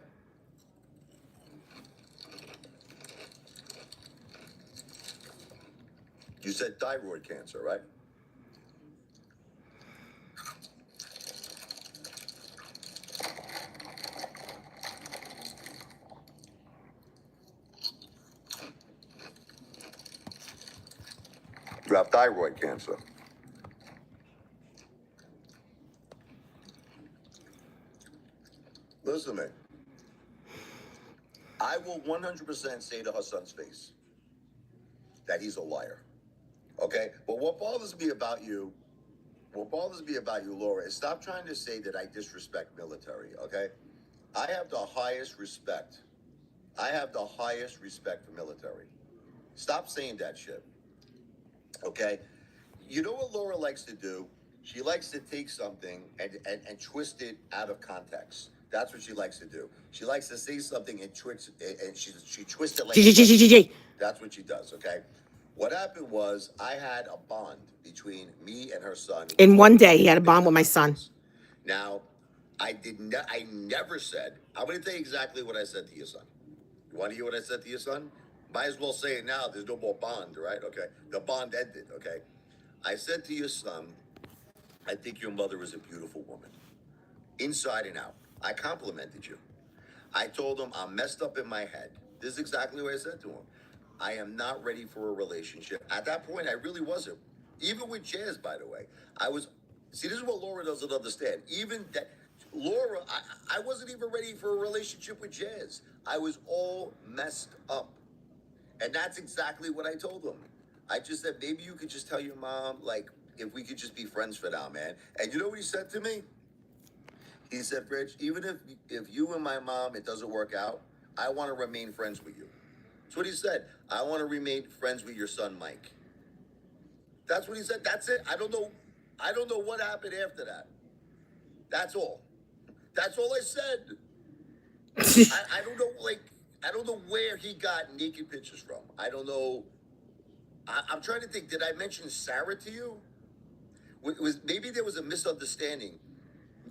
You said thyroid cancer, right? You have thyroid cancer. Listen to me. I will 100% say to her son's face that he's a liar. Okay? But what bothers me about you what bothers me about you, Laura, is stop trying to say that I disrespect military, okay? I have the highest respect. I have the highest respect for military. Stop saying that shit, okay? You know what Laura likes to do? She likes to take something and twist it out of context. That's what she likes to do. She likes to say something and twist and she twists it like a G. That's what she does, okay? What happened was I had a bond between me and her son. In one day, he had a bond with my son. Now, I never said, I'm going to tell you exactly what I said to your son. You want to hear what I said to your son? Might as well say it now. There's no more bond, right? Okay. The bond ended, okay? I said to your son, I think your mother is a beautiful woman, inside and out. I complimented you. I told him I'm messed up in my head. This is exactly what I said to him. I am not ready for a relationship. At that point, I really wasn't. Even with Jazz, by the way, I was. See, this is what Laura doesn't understand. Even that, Laura, I wasn't even ready for a relationship with Jazz. I was all messed up. And that's exactly what I told him. I just said, maybe you could just tell your mom, like, if we could just be friends for now, man. And you know what he said to me? He said, Rich, even if you and my mom, it doesn't work out, I want to remain friends with you. That's what he said. I want to remain friends with your son, Mike. That's what he said. That's it. I don't know. I don't know what happened after that. That's all. That's all I said. I don't know, like, I don't know where he got naked pictures from. I don't know. I'm trying to think. Did I mention Sarah to you? Maybe there was a misunderstanding.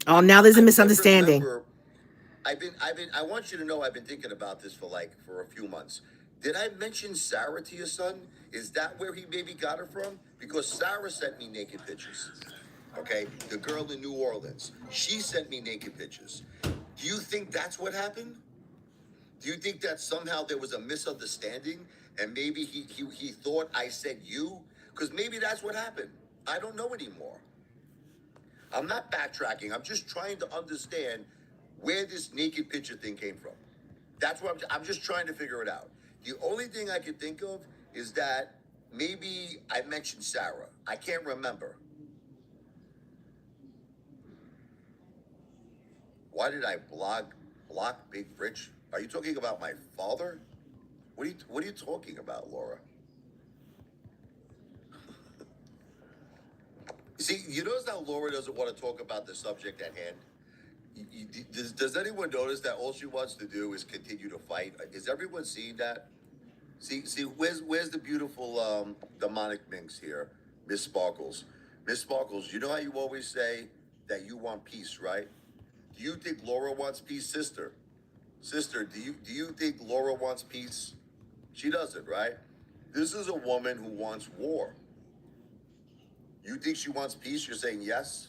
Oh, now there's a I can't misunderstanding. remember. I want you to know I've been thinking about this for a few months. Did I mention Sarah to your son? Is that where he maybe got her from? Because Sarah sent me naked pictures. Okay, the girl in New Orleans. She sent me naked pictures. Do you think that's what happened? Do you think that somehow there was a misunderstanding and maybe he thought I said you? Because maybe that's what happened. I don't know anymore. I'm not backtracking. I'm just trying to understand where this naked picture thing came from. That's what I'm just trying to figure it out. The only thing I can think of is that maybe I mentioned Sarah. I can't remember. Why did I block Big Rich? Are you talking about my father? What are you talking about, Laura? See, you notice how Laura doesn't want to talk about the subject at hand? Does anyone notice that all she wants to do is continue to fight? Is everyone seeing that? See, where's the beautiful demonic minx here, Miss Sparkles? Miss Sparkles, you know how you always say that you want peace, right? Do you think Laura wants peace, sister? Sister, do you think Laura wants peace? She doesn't, right? This is a woman who wants war. You think she wants peace? You're saying yes?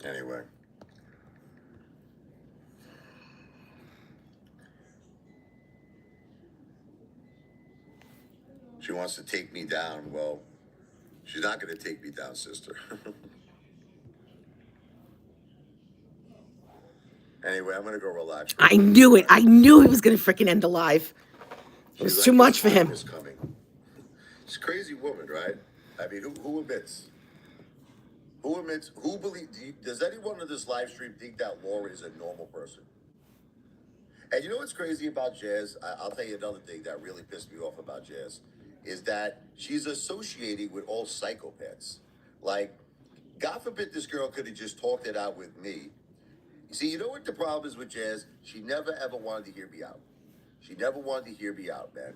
Anyway. She wants to take me down. Well, she's not going to take me down, sister. Anyway, I'm going to go relax. I knew it. I knew he was going to freaking end the live. It was too much for him. Is coming. She's a crazy woman, right? I mean, who admits? Who admits? Who believes? Does anyone on this live stream think that Laura is a normal person? And you know what's crazy about Jazz? I'll tell you another thing that really pissed me off about Jazz is that she's associating with all psychopaths. Like, God forbid this girl could have just talked it out with me. See, you know what the problem is with Jazz? She never ever wanted to hear me out. She never wanted to hear me out, man.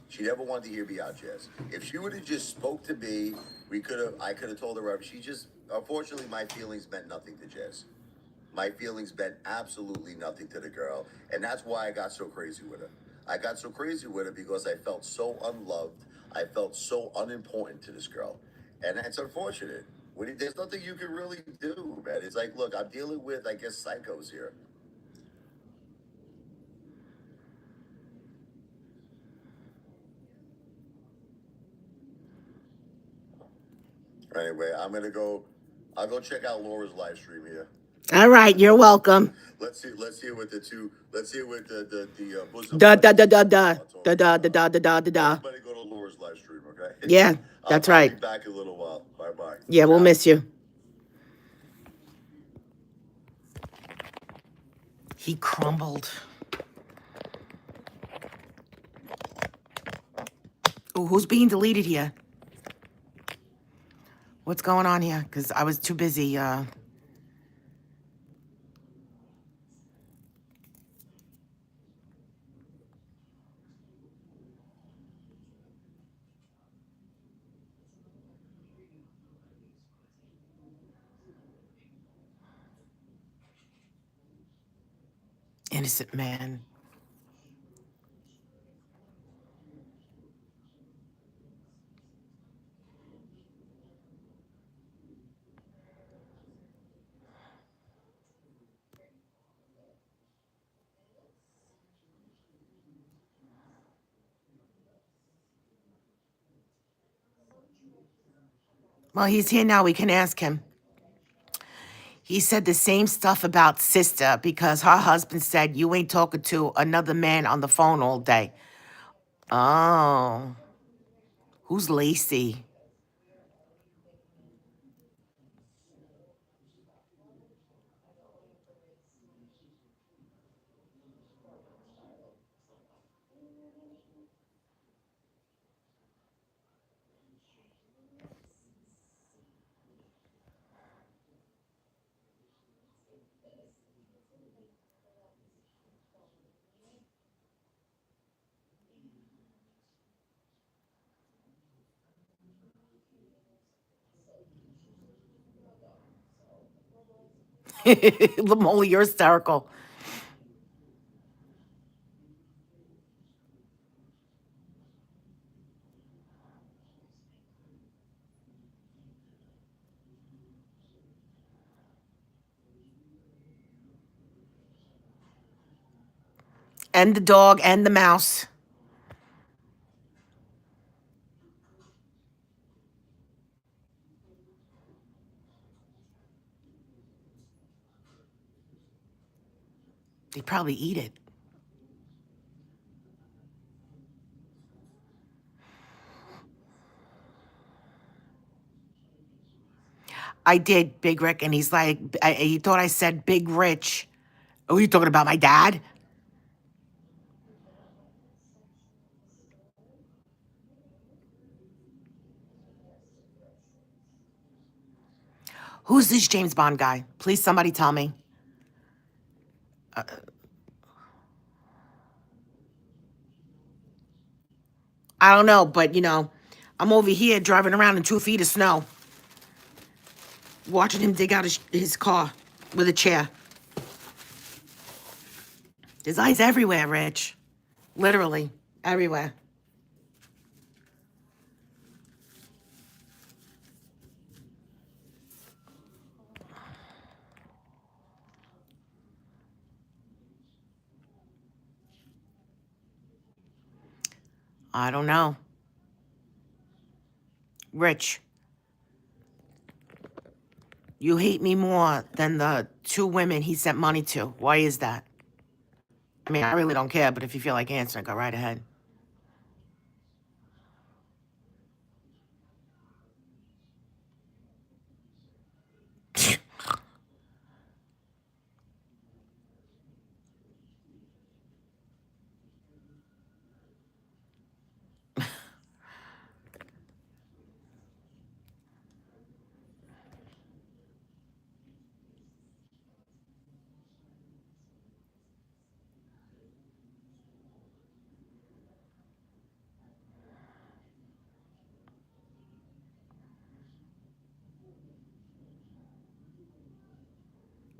She never wanted to hear me out, Jazz. If she would have just spoke to me, I could have told her. She just, unfortunately, my feelings meant nothing to Jazz. My feelings meant absolutely nothing to the girl, and that's why I got so crazy with her. I got so crazy with her because I felt so unloved. I felt so unimportant to this girl, and it's unfortunate. There's nothing you can really do, man. It's like, look, I'm dealing with, I guess, psychos here. Anyway, I'm gonna go I'll go check out Laura's live stream here. All right, you're welcome. Let's see it with the two. Let's see it with the bosom. Da da da buddies. da da I'll da talk da da da da da da. Everybody go to Laura's live stream, okay? Yeah, that's I'll right. be back in a little while. Bye bye. Yeah, we'll miss you. He crumbled. Oh, who's being deleted here? What's going on here? Because I was too busy. Innocent man. Well, he's here now. We can ask him. He said the same stuff about sister because her husband said you ain't talking to another man on the phone all day. Oh, who's Lacey? Lamola, you're hysterical. And the dog and the mouse. They probably eat it. I did, Big Rick, and he's like, he thought I said Big Rich. Oh, you talking about my dad? Who's this James Bond guy? Please, somebody tell me. I don't know, but I'm over here driving around in 2 feet of snow, watching him dig out his car with a chair. There's eyes everywhere, Rich. Literally, everywhere. I don't know. Rich, you hate me more than the 2 women he sent money to. Why is that? I mean, I really don't care, but if you feel like answering, go right ahead.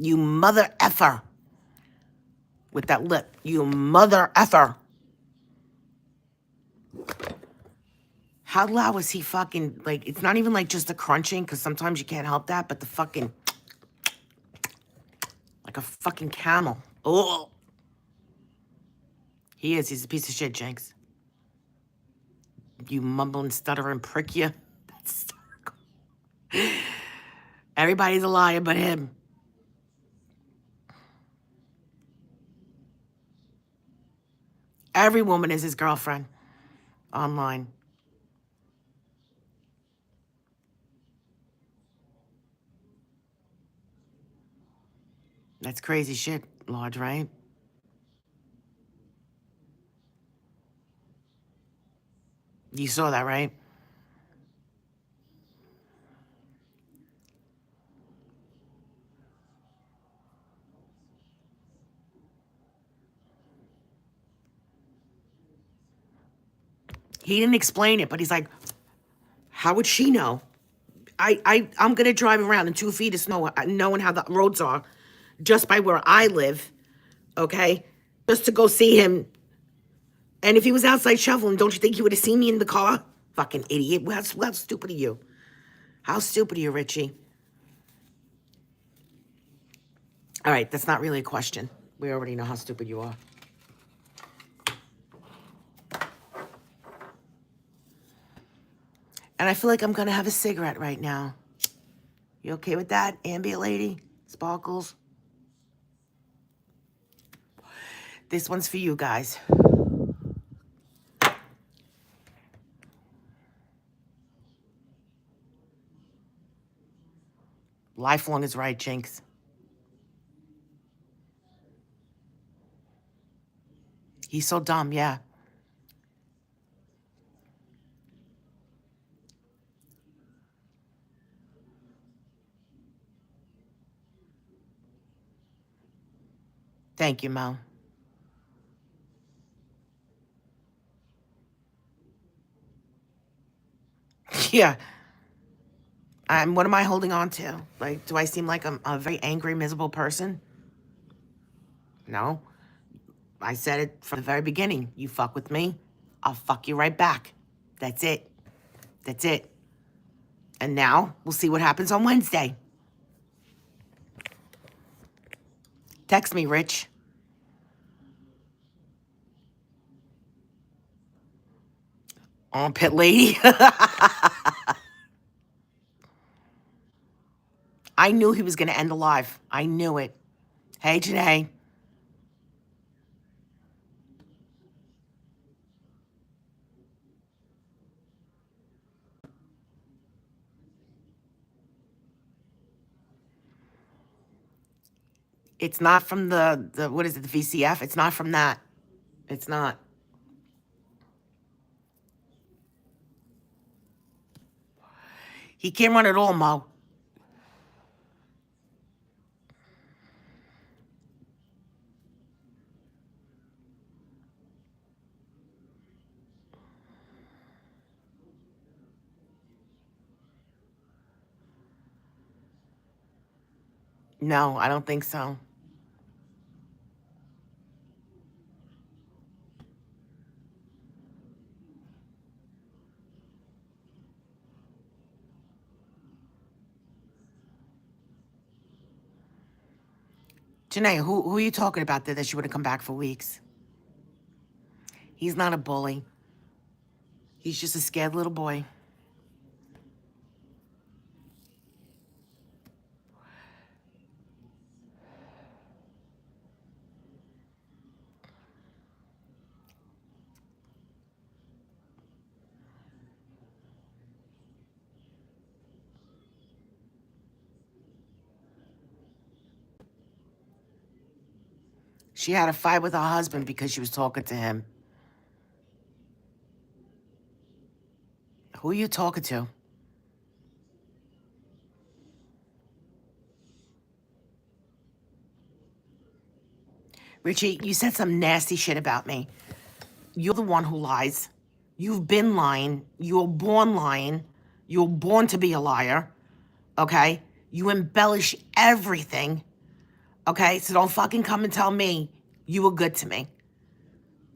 You mother effer. With that lip. You mother effer. How loud was he fucking, like, it's not even like just the crunching, because sometimes you can't help that, but the fucking, like a fucking camel. Oh. He is. He's a piece of shit, Jenks. You mumbling, stuttering prick, you. That's hysterical. Everybody's a liar but him. Every woman is his girlfriend online. That's crazy shit, Lodge, right? You saw that, right? He didn't explain it, but he's like, how would she know? I'm gonna drive around in 2 feet of snow, knowing how the roads are, just by where I live, okay? Just to go see him. And if he was outside shoveling, don't you think he would have seen me in the car? Fucking idiot. How stupid are you? How stupid are you, Richie? All right, that's not really a question. We already know how stupid you are. And I feel like I'm gonna have a cigarette right now. You okay with that, ambient lady? Sparkles? This one's for you guys. Lifelong is right, Jinx. He's so dumb, yeah. Thank you, Mo. Yeah. What am I holding on to? Like, do I seem like I'm a very angry, miserable person? No. I said it from the very beginning. You fuck with me, I'll fuck you right back. That's it. That's it. And now, we'll see what happens on Wednesday. Text me, Rich. Armpit lady. I knew he was going to end alive. I knew it. Hey, Janae. It's not from the what is it, the VCF? It's not from that. It's not. He can't run at all, Mo. No, I don't think so. Janae, who are you talking about that she would have come back for weeks? He's not a bully. He's just a scared little boy. She had a fight with her husband because she was talking to him. Who are you talking to? Richie, you said some nasty shit about me. You're the one who lies. You've been lying. You were born lying. You were born to be a liar. Okay? You embellish everything. Okay? So don't fucking come and tell me you were good to me.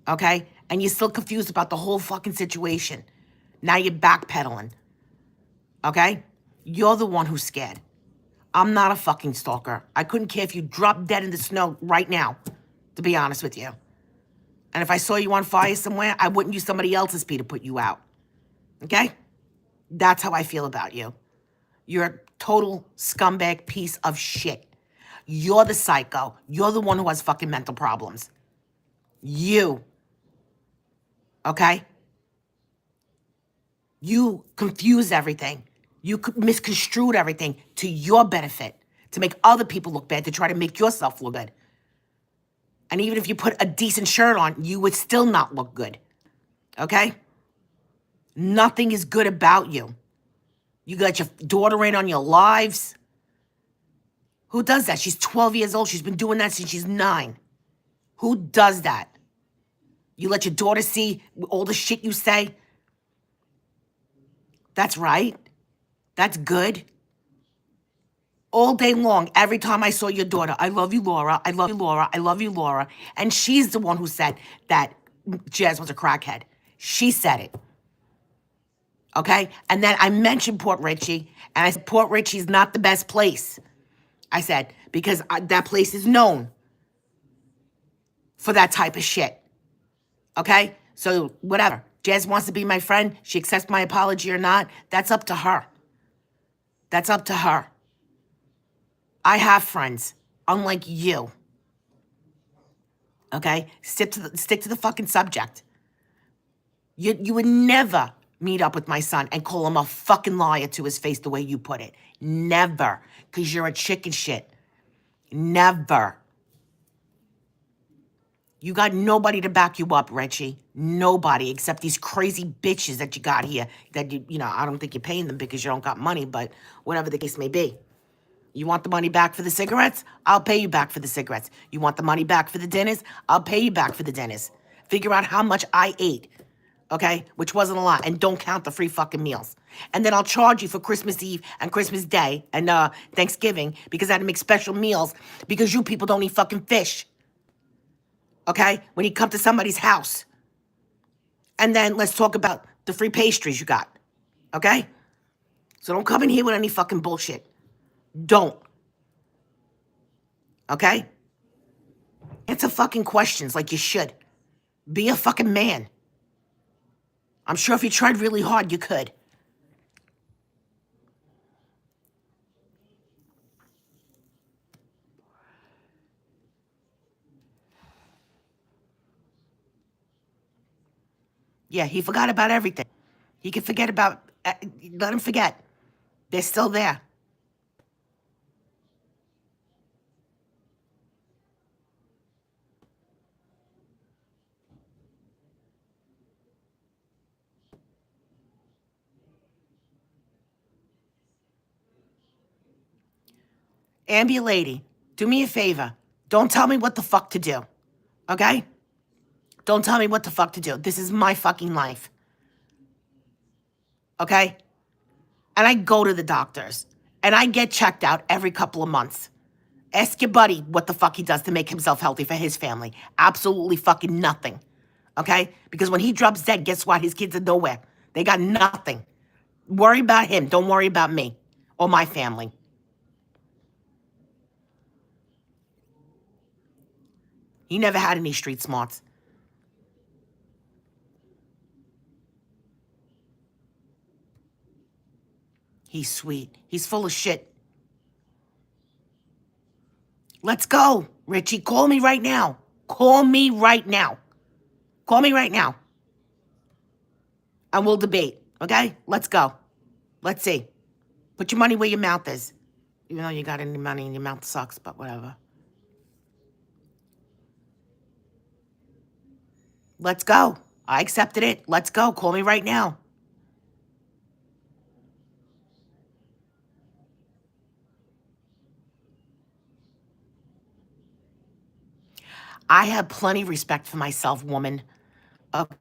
Okay? And you're still confused about the whole fucking situation. Now you're backpedaling. Okay? You're the one who's scared. I'm not a fucking stalker. I couldn't care if you dropped dead in the snow right now, to be honest with you. And if I saw you on fire somewhere, I wouldn't use somebody else's pee to put you out. Okay? That's how I feel about you. You're a total scumbag piece of shit. You're the psycho. You're the one who has fucking mental problems. You. Okay? You confused everything. You misconstrued everything to your benefit, to make other people look bad, to try to make yourself look good. And even if you put a decent shirt on, you would still not look good. Okay? Nothing is good about you. You got your daughter in on your lives. Who does that? She's 12 years old. She's been doing that since she's 9. Who does that? You let your daughter see all the shit you say? That's right. That's good. All day long, every time I saw your daughter, I love you, Laura. I love you, Laura. I love you, Laura. And she's the one who said that Jazz was a crackhead. She said it. Okay? And then I mentioned Port Richey, and I said, Port Richey's not the best place. I said, because that place is known for that type of shit. Okay? So, whatever. Jazz wants to be my friend. She accepts my apology or not. That's up to her. That's up to her. I have friends, unlike you. Okay? Stick to the fucking subject. You would never meet up with my son and call him a fucking liar to his face the way you put it. Never. Because you're a chicken shit. Never. You got nobody to back you up, Richie. Nobody, except these crazy bitches that you got here. That you know, I don't think you're paying them because you don't got money, but whatever the case may be. You want the money back for the cigarettes? I'll pay you back for the cigarettes. You want the money back for the dinners? I'll pay you back for the dinners. Figure out how much I ate, okay? Which wasn't a lot, and don't count the free fucking meals. And then I'll charge you for Christmas Eve and Christmas Day and Thanksgiving because I had to make special meals because you people don't eat fucking fish. Okay? When you come to somebody's house. And then let's talk about the free pastries you got. Okay? So don't come in here with any fucking bullshit. Don't. Okay? Answer fucking questions like you should. Be a fucking man. I'm sure if you tried really hard, you could. Yeah, he forgot about everything. He can forget about... let him forget. They're still there. Ambi lady, do me a favor. Don't tell me what the fuck to do. Okay? Don't tell me what the fuck to do. This is my fucking life. Okay? And I go to the doctors. And I get checked out every couple of months. Ask your buddy what the fuck he does to make himself healthy for his family. Absolutely fucking nothing. Okay? Because when he drops dead, guess what? His kids are nowhere. They got nothing. Worry about him. Don't worry about me or my family. He never had any street smarts. He's sweet. He's full of shit. Let's go, Richie. Call me right now. Call me right now. Call me right now. And we'll debate, okay? Let's go. Let's see. Put your money where your mouth is. Even though you got any money in your mouth sucks, but whatever. Let's go. I accepted it. Let's go. Call me right now. I have plenty of respect for myself, woman. Okay?